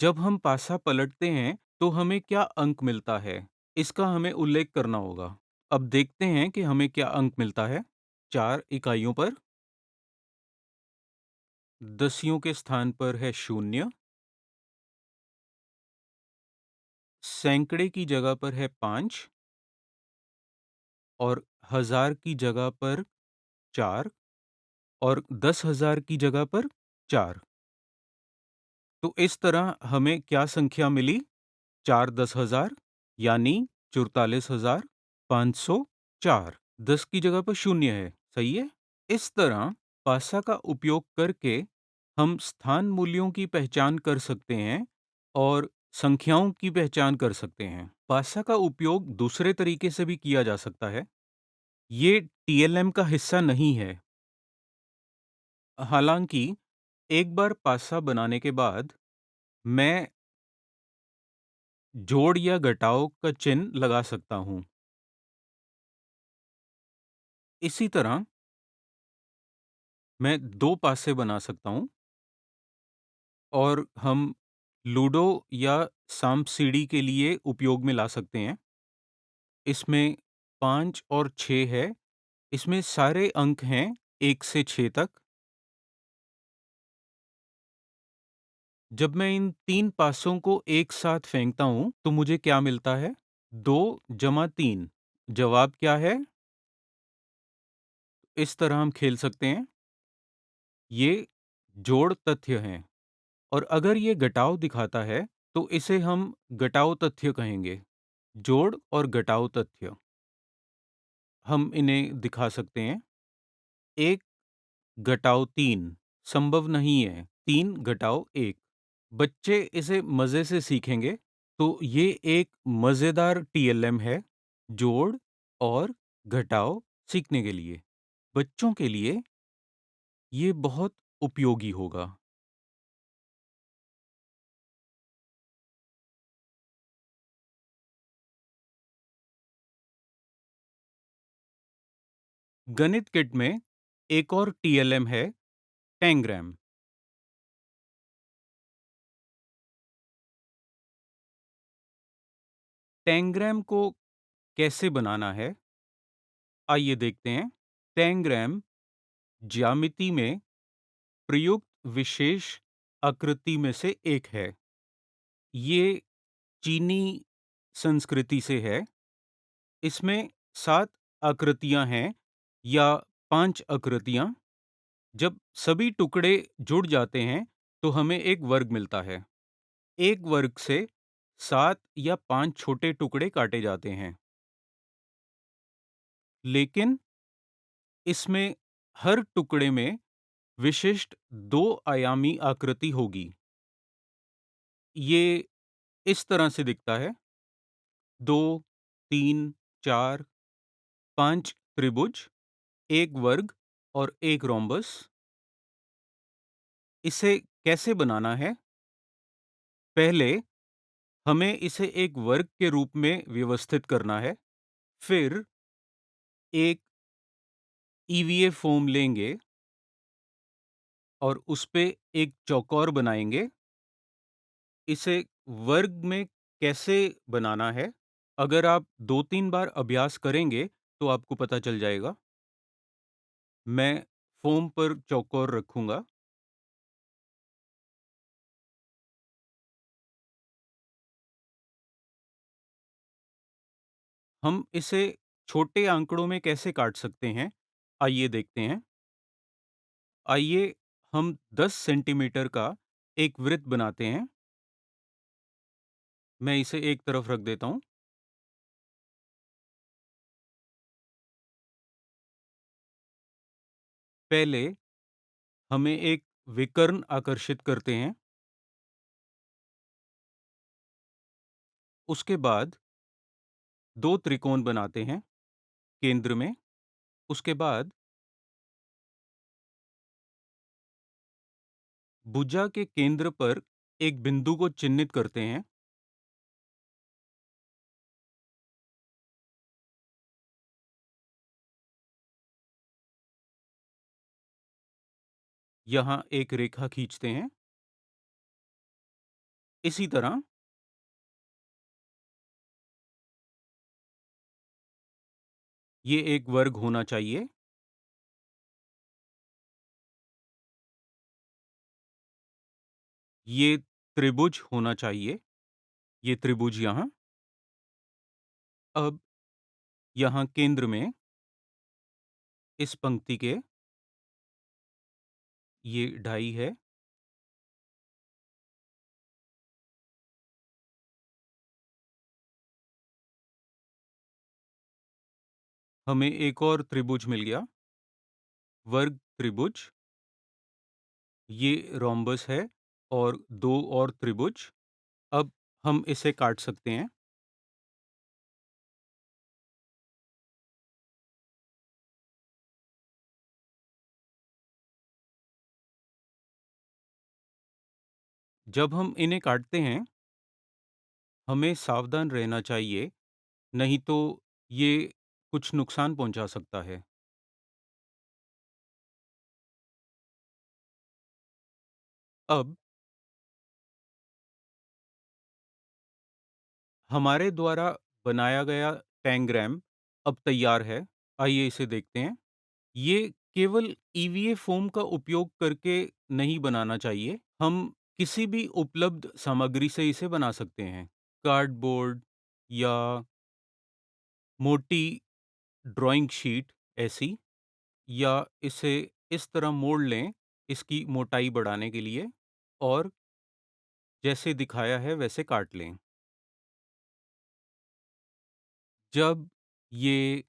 जब हम पासा पलटते हैं, तो हमें क्या अंक मिलता है, इसका हमें उल्लेख करना होगा। अब देखते हैं कि हमें क्या अंक मिलता है। 4 इकाइयों पर दसियों के स्थान पर है 0, सैकड़े की जगह पर है 5 और हज़ार की जगह पर 4 और 10,000 की जगह पर 4। तो इस तरह हमें क्या संख्या मिली? 4 10,000 यानी 44,504। 10 की जगह पर 0 है, सही है? इस तरह पासा का उपयोग करके हम स्थान मूल्यों की पहचान कर सकते हैं और संख्याओं की पहचान कर सकते हैं। पासा का उपयोग दूसरे तरीके से भी किया जा सकता है। ये टीएलएम का हिस्सा नहीं है। हालांकि एक बार पासा बनाने के बाद मैं जोड़ या घटाव का चिन्ह लगा सकता हूँ। इसी तरह मैं 2 पासे बना सकता हूँ और हम लूडो या सांप-सीढ़ी के लिए उपयोग में ला सकते हैं। इसमें 5 और 6 है। इसमें सारे अंक हैं 1 से 6 तक। जब मैं इन 3 पासों को एक साथ फेंकता हूँ, तो मुझे क्या मिलता है? 2 जमा 3। जवाब क्या है? इस तरह हम खेल सकते हैं। ये जोड़ तथ्य हैं और अगर ये घटाव दिखाता है, तो इसे हम घटाव तथ्य कहेंगे। जोड़ और घटाव तथ्य। हम इन्हें दिखा सकते हैं। 1 घटाव 3 संभव नहीं है। 3 घटाव 1। बच्चे इसे मज़े से सीखेंगे, तो ये एक मज़ेदार टीएलएम है, जोड़ और घटाव सीखने के लिए। बच्चों के लिए ये बहुत उपयोगी होगा। गणित किट में एक और टीएलएम है, टैंग्राम। टैंग्राम को कैसे बनाना है, आइए देखते हैं। टैंग्राम ज्यामिति में प्रयुक्त विशेष आकृति में से एक है। ये चीनी संस्कृति से है। इसमें 7 आकृतियाँ हैं या 5 आकृतियाँ। जब सभी टुकड़े जुड़ जाते हैं, तो हमें एक वर्ग मिलता है। एक वर्ग से 7 या 5 छोटे टुकड़े काटे जाते हैं। लेकिन इसमें हर टुकड़े में विशिष्ट 2 आयामी आकृति होगी। ये इस तरह से दिखता है। 2, 3, 4, 5 त्रिभुज, 1 वर्ग और 1 रोम्बस। इसे कैसे बनाना है? पहले हमें इसे एक वर्ग के रूप में व्यवस्थित करना है। फिर एक ईवीए फोम लेंगे और उस पे एक चौकोर बनाएँगे। इसे वर्ग में कैसे बनाना है? अगर आप 2-3 बार अभ्यास करेंगे, तो आपको पता चल जाएगा। मैं फ़ोम पर चौकोर रखूँगा। हम इसे छोटे आंकड़ों में कैसे काट सकते हैं? आइए देखते हैं। आइए हम 10 सेंटीमीटर का एक वृत्त बनाते हैं। मैं इसे एक तरफ रख देता हूँ। पहले हमें एक विकर्ण आकर्षित करते हैं। उसके बाद 2 त्रिकोण बनाते हैं केंद्र में। उसके बाद भुजा के केंद्र पर एक बिंदु को चिह्नित करते हैं। यहाँ एक रेखा खींचते हैं। इसी तरह ये एक वर्ग होना चाहिए। ये त्रिभुज होना चाहिए। ये त्रिभुज यहाँ। अब यहाँ केंद्र में इस पंक्ति के ये ढाई है। हमें एक और त्रिभुज मिल गया, वर्ग त्रिभुज। ये रोम्बस है और 2 और त्रिभुज। अब हम इसे काट सकते हैं। जब हम इन्हें काटते हैं, हमें सावधान रहना चाहिए, नहीं तो ये कुछ नुकसान पहुंचा सकता है। अब हमारे द्वारा बनाया गया टैंग्राम अब तैयार है। आइए इसे देखते हैं। ये केवल ईवीए फोम का उपयोग करके नहीं बनाना चाहिए। हम किसी भी उपलब्ध सामग्री से इसे बना सकते हैं। कार्डबोर्ड या मोटी ड्राइंग शीट ऐसी, या इसे इस तरह मोड़ लें इसकी मोटाई बढ़ाने के लिए, और जैसे दिखाया है वैसे काट लें। जब ये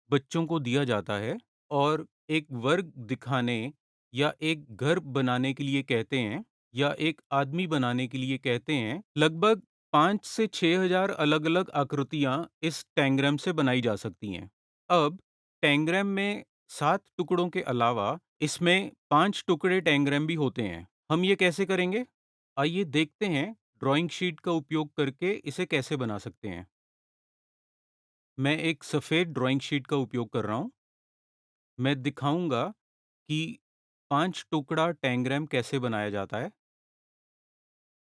बच्चों को दिया जाता है और एक वर्ग दिखाने या एक घर बनाने के लिए कहते हैं, या एक आदमी बनाने के लिए कहते हैं, लगभग 5 से 6,000 अलग-अलग आकृतियां इस टैंग्राम से बनाई जा सकती हैं। अब टैंग्राम में 7 टुकड़ों के अलावा इसमें 5 टुकड़े टैंग्राम भी होते हैं। हम ये कैसे करेंगे? आइए देखते हैं ड्राइंग शीट का उपयोग करके इसे कैसे बना सकते हैं। मैं एक सफ़ेद ड्राइंग शीट का उपयोग कर रहा हूँ। मैं दिखाऊंगा कि 5 टुकड़ा टैंग्राम कैसे बनाया जाता है।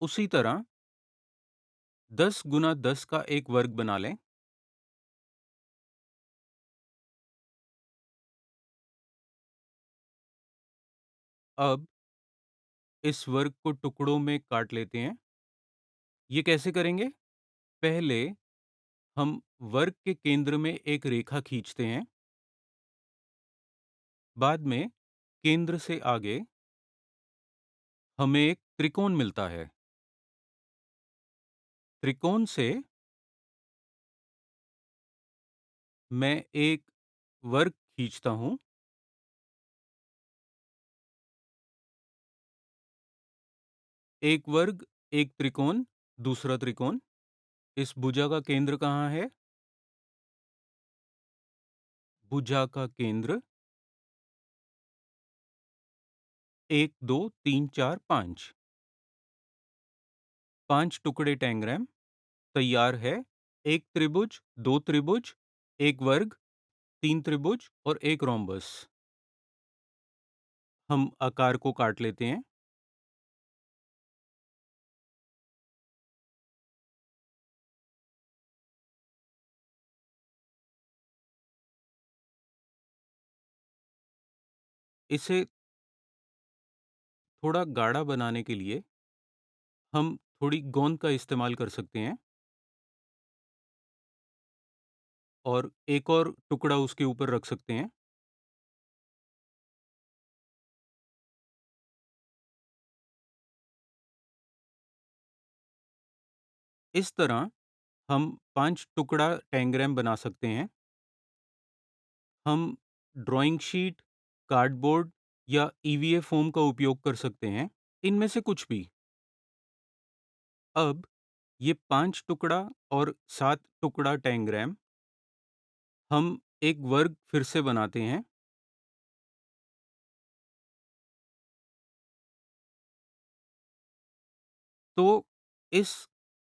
उसी तरह 10 गुना 10 का एक वर्ग बना लें। अब इस वर्ग को टुकड़ों में काट लेते हैं। ये कैसे करेंगे? पहले हम वर्ग के केंद्र में एक रेखा खींचते हैं। बाद में केंद्र से आगे हमें एक त्रिकोण मिलता है। त्रिकोण से मैं एक वर्ग खींचता हूँ। एक वर्ग, एक त्रिकोण, दूसरा त्रिकोण। इस भुजा का केंद्र कहाँ है? भुजा का केंद्र 1, 2, 3, 4, 5। 5 टुकड़े टैंग्राम तैयार है। 1 त्रिभुज, 2 त्रिभुज, 1 वर्ग, 3 त्रिभुज और 1 रोम्बस। हम आकार को काट लेते हैं। इसे थोड़ा गाढ़ा बनाने के लिए हम थोड़ी गोंद का इस्तेमाल कर सकते हैं, और एक और टुकड़ा उसके ऊपर रख सकते हैं। इस तरह हम 5 टुकड़ा टैंग्राम बना सकते हैं। हम ड्राइंग शीट, कार्डबोर्ड या ईवीए फोम का उपयोग कर सकते हैं, इनमें से कुछ भी। अब ये 5 टुकड़ा और 7 टुकड़ा टैंग्राम हम एक वर्ग फिर से बनाते हैं। तो इस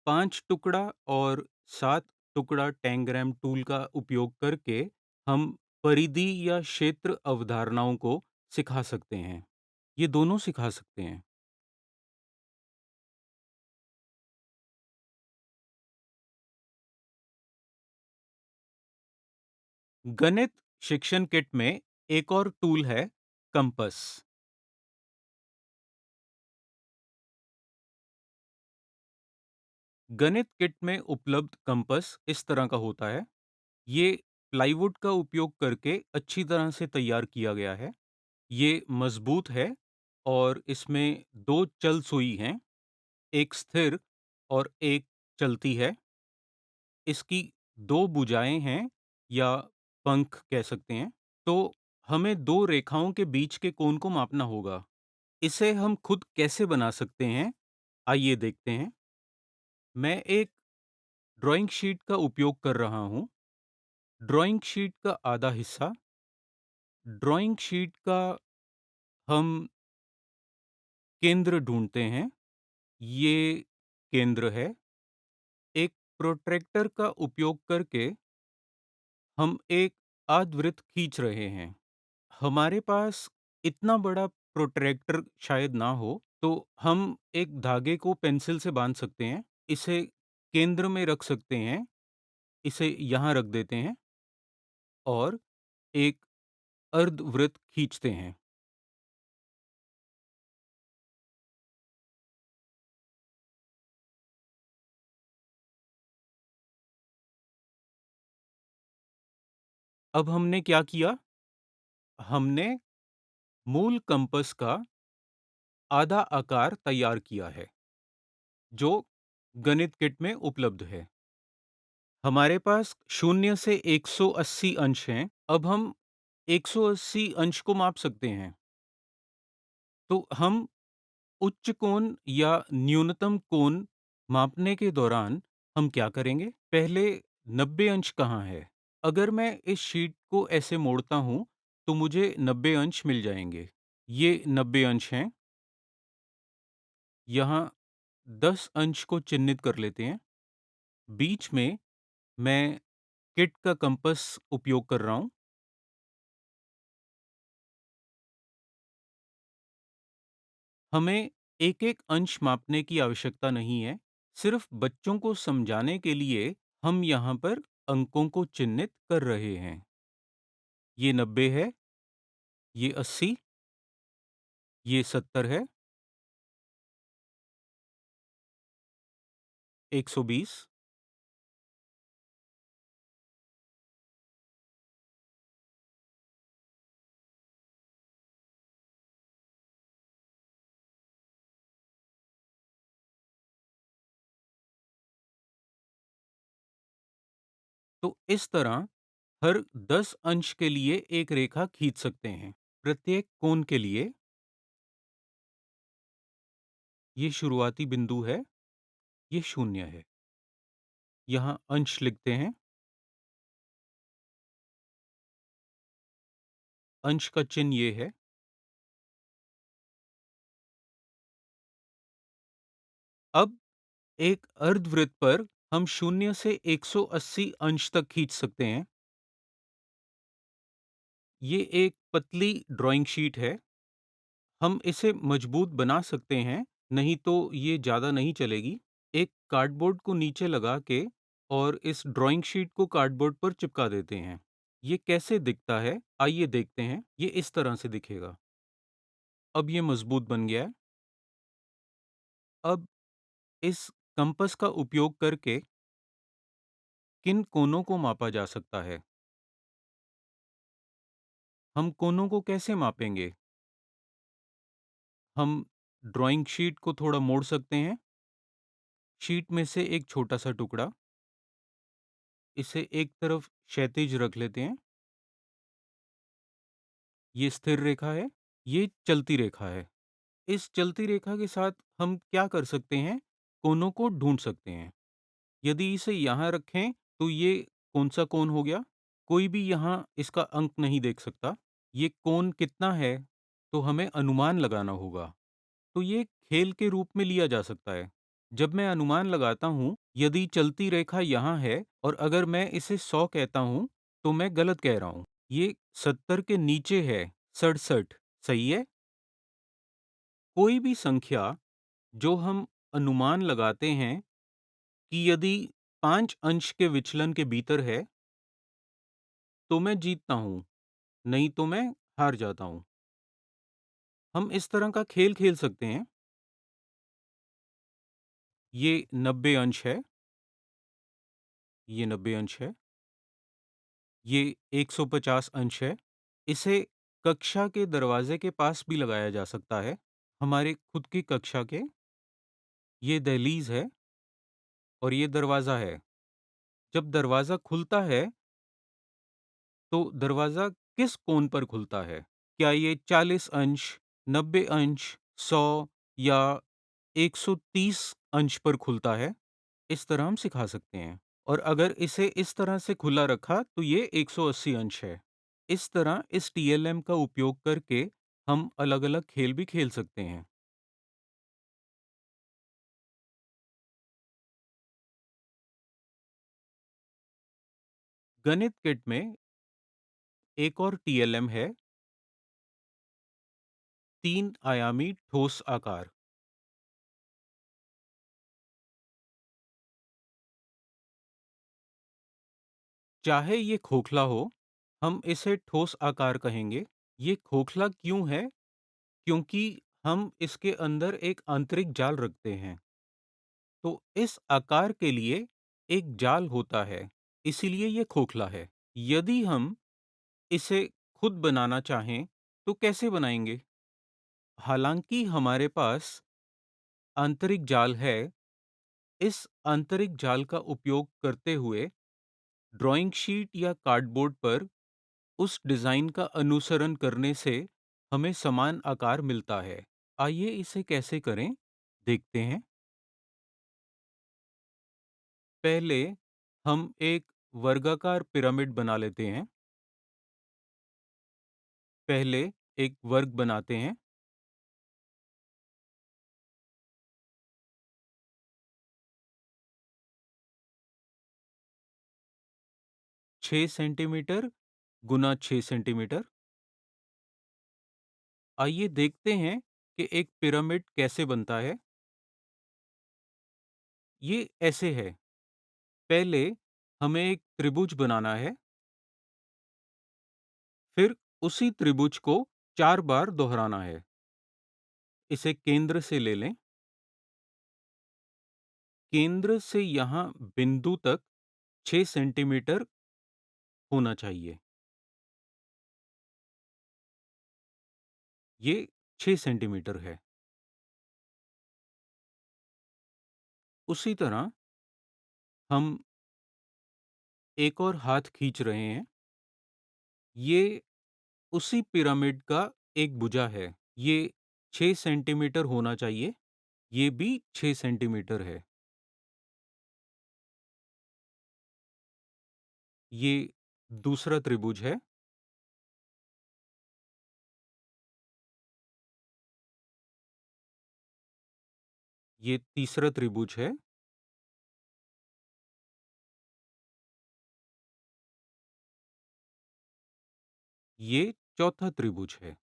5 टुकड़ा और 7 टुकड़ा टैंग्राम टूल का उपयोग करके हम परिधि या क्षेत्र अवधारणाओं को सिखा सकते हैं। ये दोनों सिखा सकते हैं। गणित शिक्षण किट में एक और टूल है, कंपास। गणित किट में उपलब्ध कंपास इस तरह का होता है। ये प्लाईवुड का उपयोग करके अच्छी तरह से तैयार किया गया है। ये मजबूत है और इसमें 2 चल सुई हैं, एक स्थिर और एक चलती है। इसकी 2 भुजाएँ हैं, या पंख कह सकते हैं। तो हमें 2 रेखाओं के बीच के कोण को मापना होगा। इसे हम खुद कैसे बना सकते हैं? आइए देखते हैं। मैं एक ड्राइंग शीट का उपयोग कर रहा हूँ। ड्राइंग शीट का आधा हिस्सा, ड्राइंग शीट का हम केंद्र ढूँढते हैं। ये केंद्र है। एक प्रोट्रैक्टर का उपयोग करके हम एक अर्धवृत्त खींच रहे हैं। हमारे पास इतना बड़ा प्रोट्रैक्टर शायद ना हो, तो हम एक धागे को पेंसिल से बांध सकते हैं, इसे केंद्र में रख सकते हैं, इसे यहाँ रख देते हैं और एक अर्धवृत्त खींचते हैं। अब हमने क्या किया? हमने मूल कंपास का आधा आकार तैयार किया है, जो गणित किट में उपलब्ध है। हमारे पास 0 से 180 अंश हैं। अब हम 180 अंश को माप सकते हैं। तो हम उच्च कोण या न्यूनतम कोण मापने के दौरान हम क्या करेंगे? पहले 90 अंश कहाँ है? अगर मैं इस शीट को ऐसे मोड़ता हूँ, तो मुझे 90 अंश मिल जाएँगे। ये 90 अंश हैं। यहाँ 10 अंश को चिह्नित कर लेते हैं। बीच में मैं किट का कंपास उपयोग कर रहा हूँ। हमें एक-एक अंश मापने की आवश्यकता नहीं है। सिर्फ बच्चों को समझाने के लिए हम यहाँ पर अंकों को चिह्नित कर रहे हैं। ये 90 है, ये 80, ये 70 है, 120। तो इस तरह हर 10 अंश के लिए एक रेखा खींच सकते हैं। प्रत्येक कोण के लिए ये शुरुआती बिंदु है, ये 0 है। यहाँ अंश लिखते हैं। अंश का चिन्ह ये है। अब एक अर्धवृत्त पर हम 0 से 180 अंश तक खींच सकते हैं। ये एक पतली ड्राइंग शीट है। हम इसे मजबूत बना सकते हैं, नहीं तो ये ज़्यादा नहीं चलेगी। एक कार्डबोर्ड को नीचे लगा के और इस ड्राइंग शीट को कार्डबोर्ड पर चिपका देते हैं। ये कैसे दिखता है? आइए देखते हैं। ये इस तरह से दिखेगा। अब ये मजबूत बन गया है। अब इस कंपास का उपयोग करके किन कोनों को मापा जा सकता है? हम कोनों को कैसे मापेंगे? हम ड्राइंग शीट को थोड़ा मोड़ सकते हैं। शीट में से एक छोटा-सा टुकड़ा, इसे एक तरफ क्षैतिज रख लेते हैं। ये स्थिर रेखा है, ये चलती रेखा है। इस चलती रेखा के साथ हम क्या कर सकते हैं? कोनों को ढूँढ सकते हैं। यदि इसे यहाँ रखें, तो ये कौन-सा कोण हो गया? कोई भी यहाँ इसका अंक नहीं देख सकता। ये कोण कितना है? तो हमें अनुमान लगाना होगा। तो ये खेल के रूप में लिया जा सकता है। जब मैं अनुमान लगाता हूँ, यदि चलती रेखा यहाँ है और अगर मैं इसे 100 कहता हूँ, तो मैं गलत कह रहा हूँ। ये 70 के नीचे है, 67, सही है? कोई भी संख्या जो हम अनुमान लगाते हैं कि यदि 5 अंश के विचलन के भीतर है, तो मैं जीतता हूँ, नहीं तो मैं हार जाता हूँ। हम इस तरह का खेल खेल सकते हैं। ये 90 अंश है, ये 90 अंश है, ये 150 अंश है। इसे कक्षा के दरवाजे के पास भी लगाया जा सकता है। हमारे खुद की कक्षा के ये दहलीज है और ये दरवाज़ा है। जब दरवाज़ा खुलता है, तो दरवाज़ा किस कोण पर खुलता है? क्या ये 40 अंश, 90 अंश, 100 या 130 अंश पर खुलता है? इस तरह हम सिखा सकते हैं। और अगर इसे इस तरह से खुला रखा तो ये 180 अंश है। इस तरह इस टीएलएम का उपयोग करके हम अलग-अलग खेल भी खेल सकते हैं। गणित किट में एक और टीएलएम है, 3 आयामी ठोस आकार। चाहे ये खोखला हो, हम इसे ठोस आकार कहेंगे। ये खोखला क्यों है? क्योंकि हम इसके अंदर एक आंतरिक जाल रखते हैं। तो इस आकार के लिए एक जाल होता है, इसीलिए ये खोखला है। यदि हम इसे खुद बनाना चाहें, तो कैसे बनाएंगे? हालांकि हमारे पास आंतरिक जाल है, इस आंतरिक जाल का उपयोग करते हुए ड्राइंग शीट या कार्डबोर्ड पर उस डिज़ाइन का अनुसरण करने से हमें समान आकार मिलता है। आइए इसे कैसे करें, देखते हैं। पहले हम एक वर्गाकार पिरामिड बना लेते हैं। पहले एक वर्ग बनाते हैं। 6 सेंटीमीटर गुना 6 सेंटीमीटर। आइए देखते हैं कि एक पिरामिड कैसे बनता है। ये ऐसे है। पहले हमें एक त्रिभुज बनाना है, फिर उसी त्रिभुज को 4 बार दोहराना है। इसे केंद्र से ले लें। केंद्र से यहाँ बिंदु तक 6 सेंटीमीटर होना चाहिए। ये 6 सेंटीमीटर है। उसी तरह हम एक और हाथ खींच रहे हैं। ये उसी पिरामिड का एक भुजा है। ये 6 सेंटीमीटर होना चाहिए। ये भी 6 सेंटीमीटर है। ये दूसरा त्रिभुज है। ये तीसरा त्रिभुज है। ये चौथा त्रिभुज है।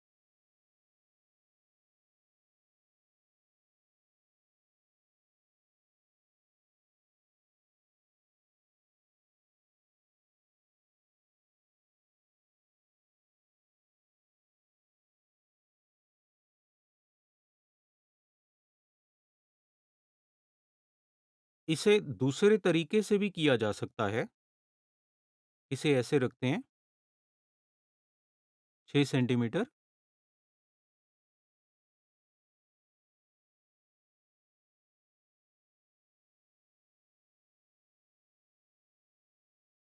इसे दूसरे तरीके से भी किया जा सकता है। इसे ऐसे रखते हैं, 6 सेंटीमीटर।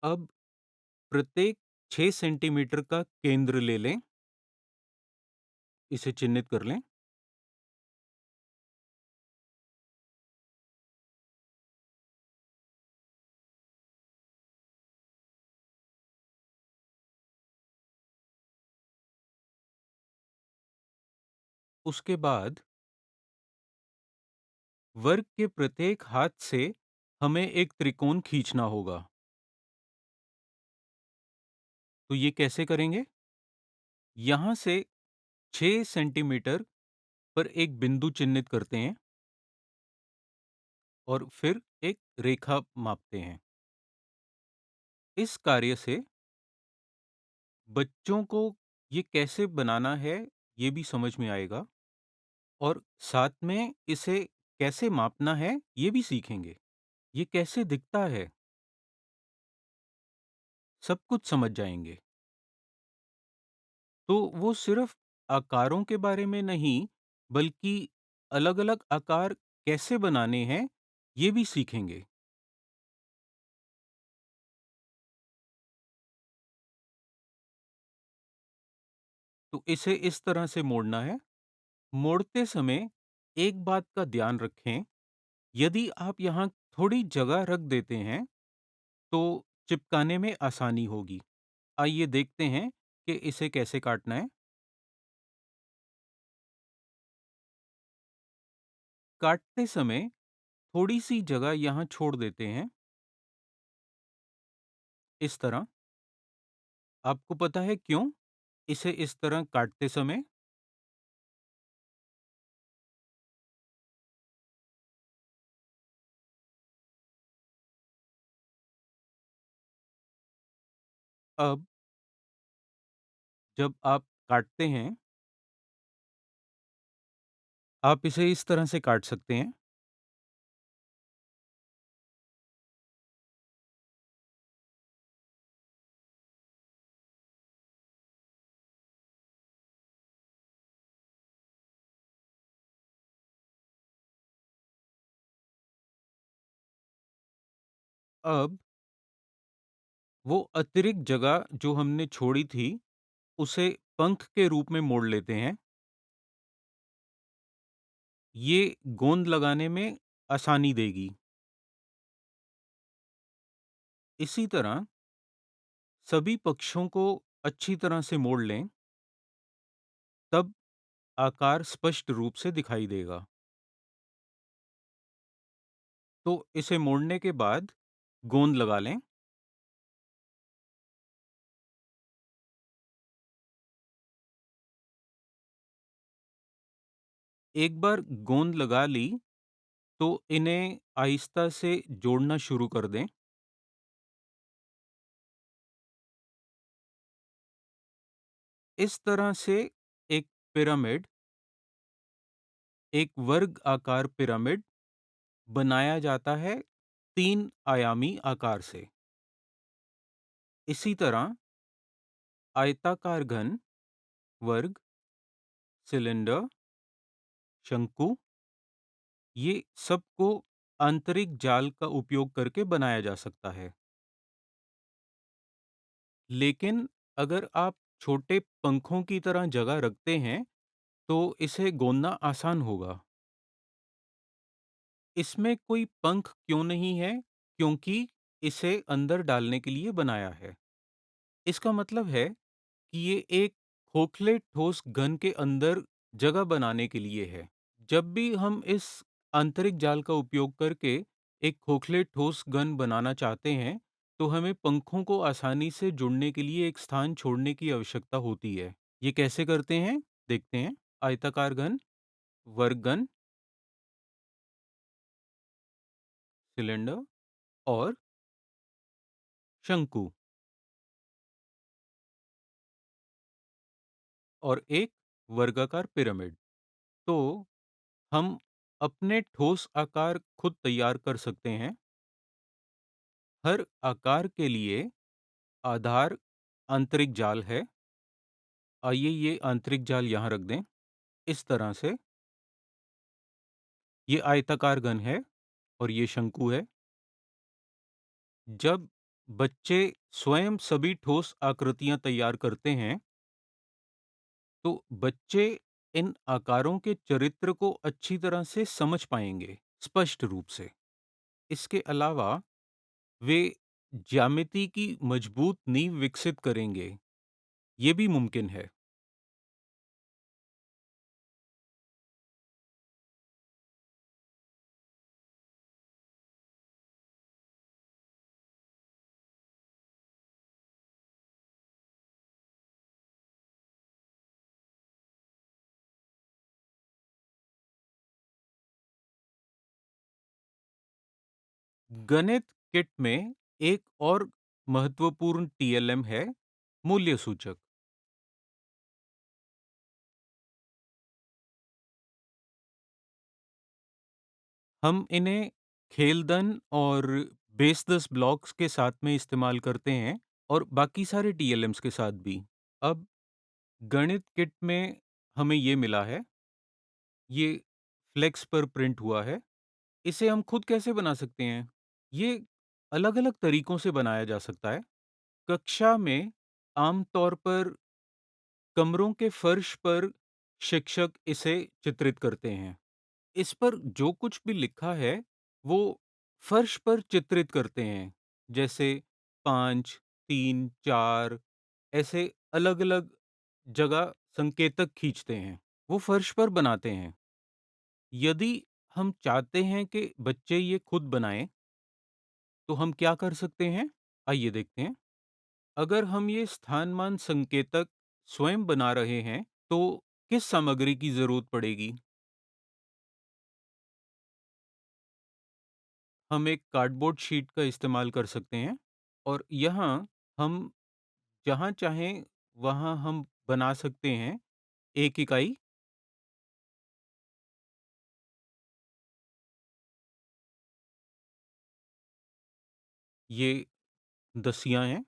अब प्रत्येक 6 सेंटीमीटर का केंद्र ले लें। इसे चिह्नित कर लें। उसके बाद वर्ग के प्रत्येक हाथ से हमें एक त्रिकोण खींचना होगा। तो ये कैसे करेंगे? यहाँ से 6 सेंटीमीटर पर एक बिंदु चिह्नित करते हैं और फिर एक रेखा मापते हैं। इस कार्य से बच्चों को ये कैसे बनाना है, ये भी समझ में आएगा और साथ में इसे कैसे मापना है, ये भी सीखेंगे। ये कैसे दिखता है, सब कुछ समझ जाएंगे। तो वो सिर्फ आकारों के बारे में नहीं, बल्कि अलग-अलग आकार कैसे बनाने हैं, ये भी सीखेंगे। तो इसे इस तरह से मोड़ना है। मोड़ते समय एक बात का ध्यान रखें, यदि आप यहाँ थोड़ी जगह रख देते हैं, तो चिपकाने में आसानी होगी। आइए देखते हैं कि इसे कैसे काटना है। काटते समय थोड़ी-सी जगह यहाँ छोड़ देते हैं, इस तरह। आपको पता है क्यों? इसे इस तरह काटते समय अब जब आप काटते हैं, आप इसे इस तरह से काट सकते हैं। अब वो अतिरिक्त जगह जो हमने छोड़ी थी, उसे पंख के रूप में मोड़ लेते हैं। ये गोंद लगाने में आसानी देगी। इसी तरह सभी पक्षों को अच्छी तरह से मोड़ लें, तब आकार स्पष्ट रूप से दिखाई देगा। तो इसे मोड़ने के बाद गोंद लगा लें। एक बार गोंद लगा ली, तो इन्हें आहिस्ता से जोड़ना शुरू कर दें। इस तरह से एक पिरामिड, एक वर्ग आकार पिरामिड बनाया जाता है 3 आयामी आकार से। इसी तरह आयताकार घन, वर्ग, सिलेंडर, शंकु, ये सबको आंतरिक जाल का उपयोग करके बनाया जा सकता है। लेकिन अगर आप छोटे पंखों की तरह जगह रखते हैं, तो इसे गोंदना आसान होगा। इसमें कोई पंख क्यों नहीं है? क्योंकि इसे अंदर डालने के लिए बनाया है। इसका मतलब है कि ये एक खोखले ठोस घन के अंदर जगह बनाने के लिए है। जब भी हम इस आंतरिक जाल का उपयोग करके एक खोखले ठोस घन बनाना चाहते हैं, तो हमें पंखों को आसानी से जुड़ने के लिए एक स्थान छोड़ने की आवश्यकता होती है। ये कैसे करते हैं? देखते हैं। आयताकार घन, वर्ग घन, सिलेंडर और शंकु और एक वर्गाकार पिरामिड। तो हम अपने ठोस आकार खुद तैयार कर सकते हैं। हर आकार के लिए आधार आंतरिक जाल है। आइए ये आंतरिक जाल यहाँ रख दें। इस तरह से ये आयताकार घन है और ये शंकु है। जब बच्चे स्वयं सभी ठोस आकृतियां तैयार करते हैं, तो बच्चे इन आकारों के चरित्र को अच्छी तरह से समझ पाएंगे, स्पष्ट रूप से। इसके अलावा वे ज्यामिति की मजबूत नींव विकसित करेंगे, ये भी मुमकिन है। गणित किट में एक और महत्वपूर्ण टीएलएम है, मूल्य सूचक। हम इन्हें खेलदन और बेस 10 ब्लॉक्स के साथ में इस्तेमाल करते हैं और बाकी सारे टीएलएम्स के साथ भी। अब गणित किट में हमें ये मिला है, ये फ्लेक्स पर प्रिंट हुआ है। इसे हम खुद कैसे बना सकते हैं? ये अलग-अलग तरीकों से बनाया जा सकता है। कक्षा में आमतौर पर कमरों के फर्श पर शिक्षक इसे चित्रित करते हैं। इस पर जो कुछ भी लिखा है, वो फर्श पर चित्रित करते हैं। जैसे 5, 3, 4 ऐसे अलग-अलग जगह संकेतक खींचते हैं। वो फर्श पर बनाते हैं। यदि हम चाहते हैं कि बच्चे ये खुद बनाएँ, तो हम क्या कर सकते हैं? आइए देखते हैं। अगर हम ये स्थानमान संकेतक स्वयं बना रहे हैं, तो किस सामग्री की ज़रूरत पड़ेगी? हम एक कार्डबोर्ड शीट का इस्तेमाल कर सकते हैं और यहाँ हम जहाँ चाहें वहाँ हम बना सकते हैं 1 इकाई। ये दसियाँ हैं,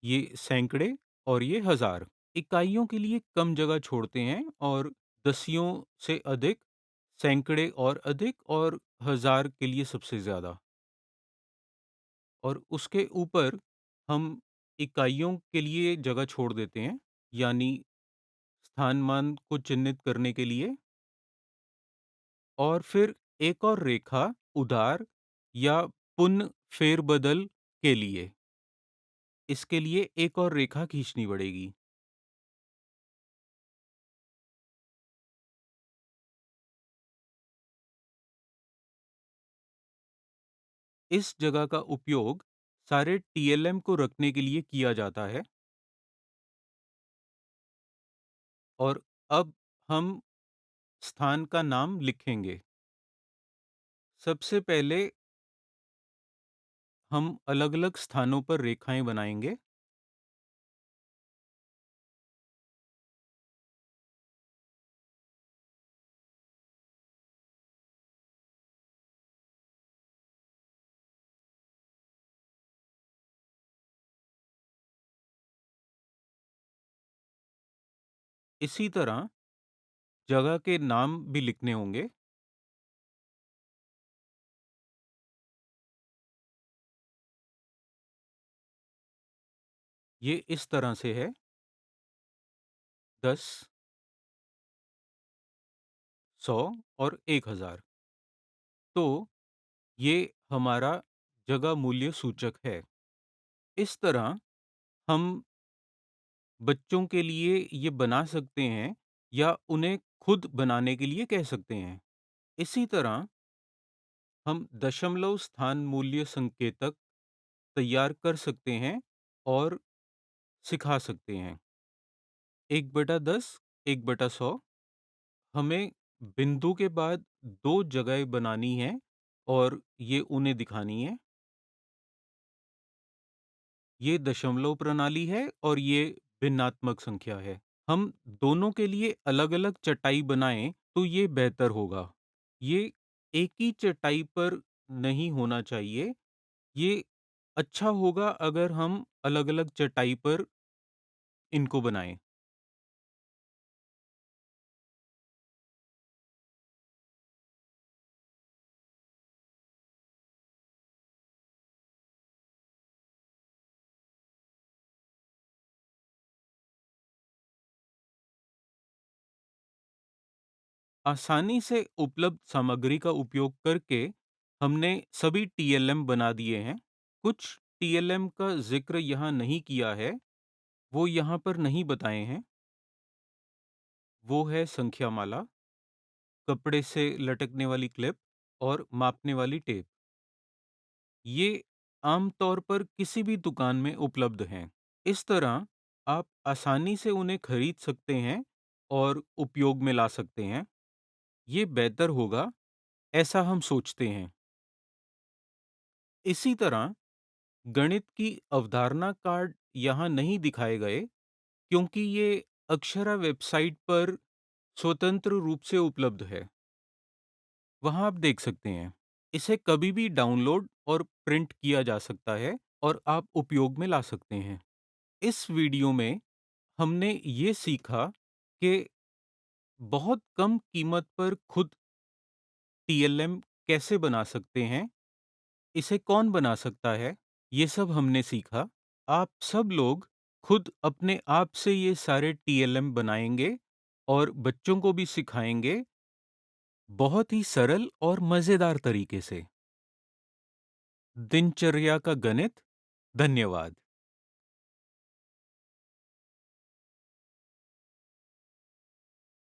ये सैकड़े और ये हज़ार। इकाइयों के लिए कम जगह छोड़ते हैं और दसियों से अधिक, सैकड़े और अधिक और हज़ार के लिए सबसे ज़्यादा। और उसके ऊपर हम इकाइयों के लिए जगह छोड़ देते हैं, यानी स्थान-मान को चिह्नित करने के लिए। और फिर एक और रेखा उधार या पुन फेरबदल के लिए, इसके लिए एक और रेखा खींचनी पड़ेगी। इस जगह का उपयोग सारे टीएलएम को रखने के लिए किया जाता है। और अब हम स्थान का नाम लिखेंगे। सबसे पहले हम अलग-अलग स्थानों पर रेखाएं बनाएंगे। इसी तरह जगह के नाम भी लिखने होंगे। ये इस तरह से है: 10, 100 और 1000। तो ये हमारा जगह मूल्य सूचक है। इस तरह हम बच्चों के लिए ये बना सकते हैं या उन्हें खुद बनाने के लिए कह सकते हैं। इसी तरह हम दशमलव स्थान मूल्य संकेतक तैयार कर सकते हैं और सिखा सकते हैं। 1/10, 1/100। हमें बिंदु के बाद 2 जगह बनानी है और ये उन्हें दिखानी है। ये दशमलव प्रणाली है और ये भिन्नात्मक संख्या है। हम दोनों के लिए अलग-अलग चटाई बनाएं तो ये बेहतर होगा। ये एक ही चटाई पर नहीं होना चाहिए। ये अच्छा होगा अगर हम अलग-अलग चटाई पर इनको बनाएं। आसानी से उपलब्ध सामग्री का उपयोग करके हमने सभी टीएलएम बना दिए हैं। कुछ टीएलएम का जिक्र यहाँ नहीं किया है, वो यहाँ पर नहीं बताए हैं। वो है संख्या माला, कपड़े से लटकने वाली क्लिप और मापने वाली टेप। ये आमतौर पर किसी भी दुकान में उपलब्ध हैं। इस तरह आप आसानी से उन्हें खरीद सकते हैं और उपयोग में ला सकते हैं। ये बेहतर होगा, ऐसा हम सोचते हैं। इसी तरह गणित की अवधारणा कार्ड यहाँ नहीं दिखाए गए क्योंकि ये अक्षरा वेबसाइट पर स्वतंत्र रूप से उपलब्ध है। वहाँ आप देख सकते हैं। इसे कभी भी डाउनलोड और प्रिंट किया जा सकता है और आप उपयोग में ला सकते हैं। इस वीडियो में हमने ये सीखा कि बहुत कम कीमत पर खुद टीएलएम कैसे बना सकते हैं, इसे कौन बना सकता है, ये सब हमने सीखा। आप सब लोग खुद अपने आप से ये सारे टीएलएम बनाएंगे और बच्चों को भी सिखाएंगे, बहुत ही सरल और मज़ेदार तरीके से। दिनचर्या का गणित। धन्यवाद।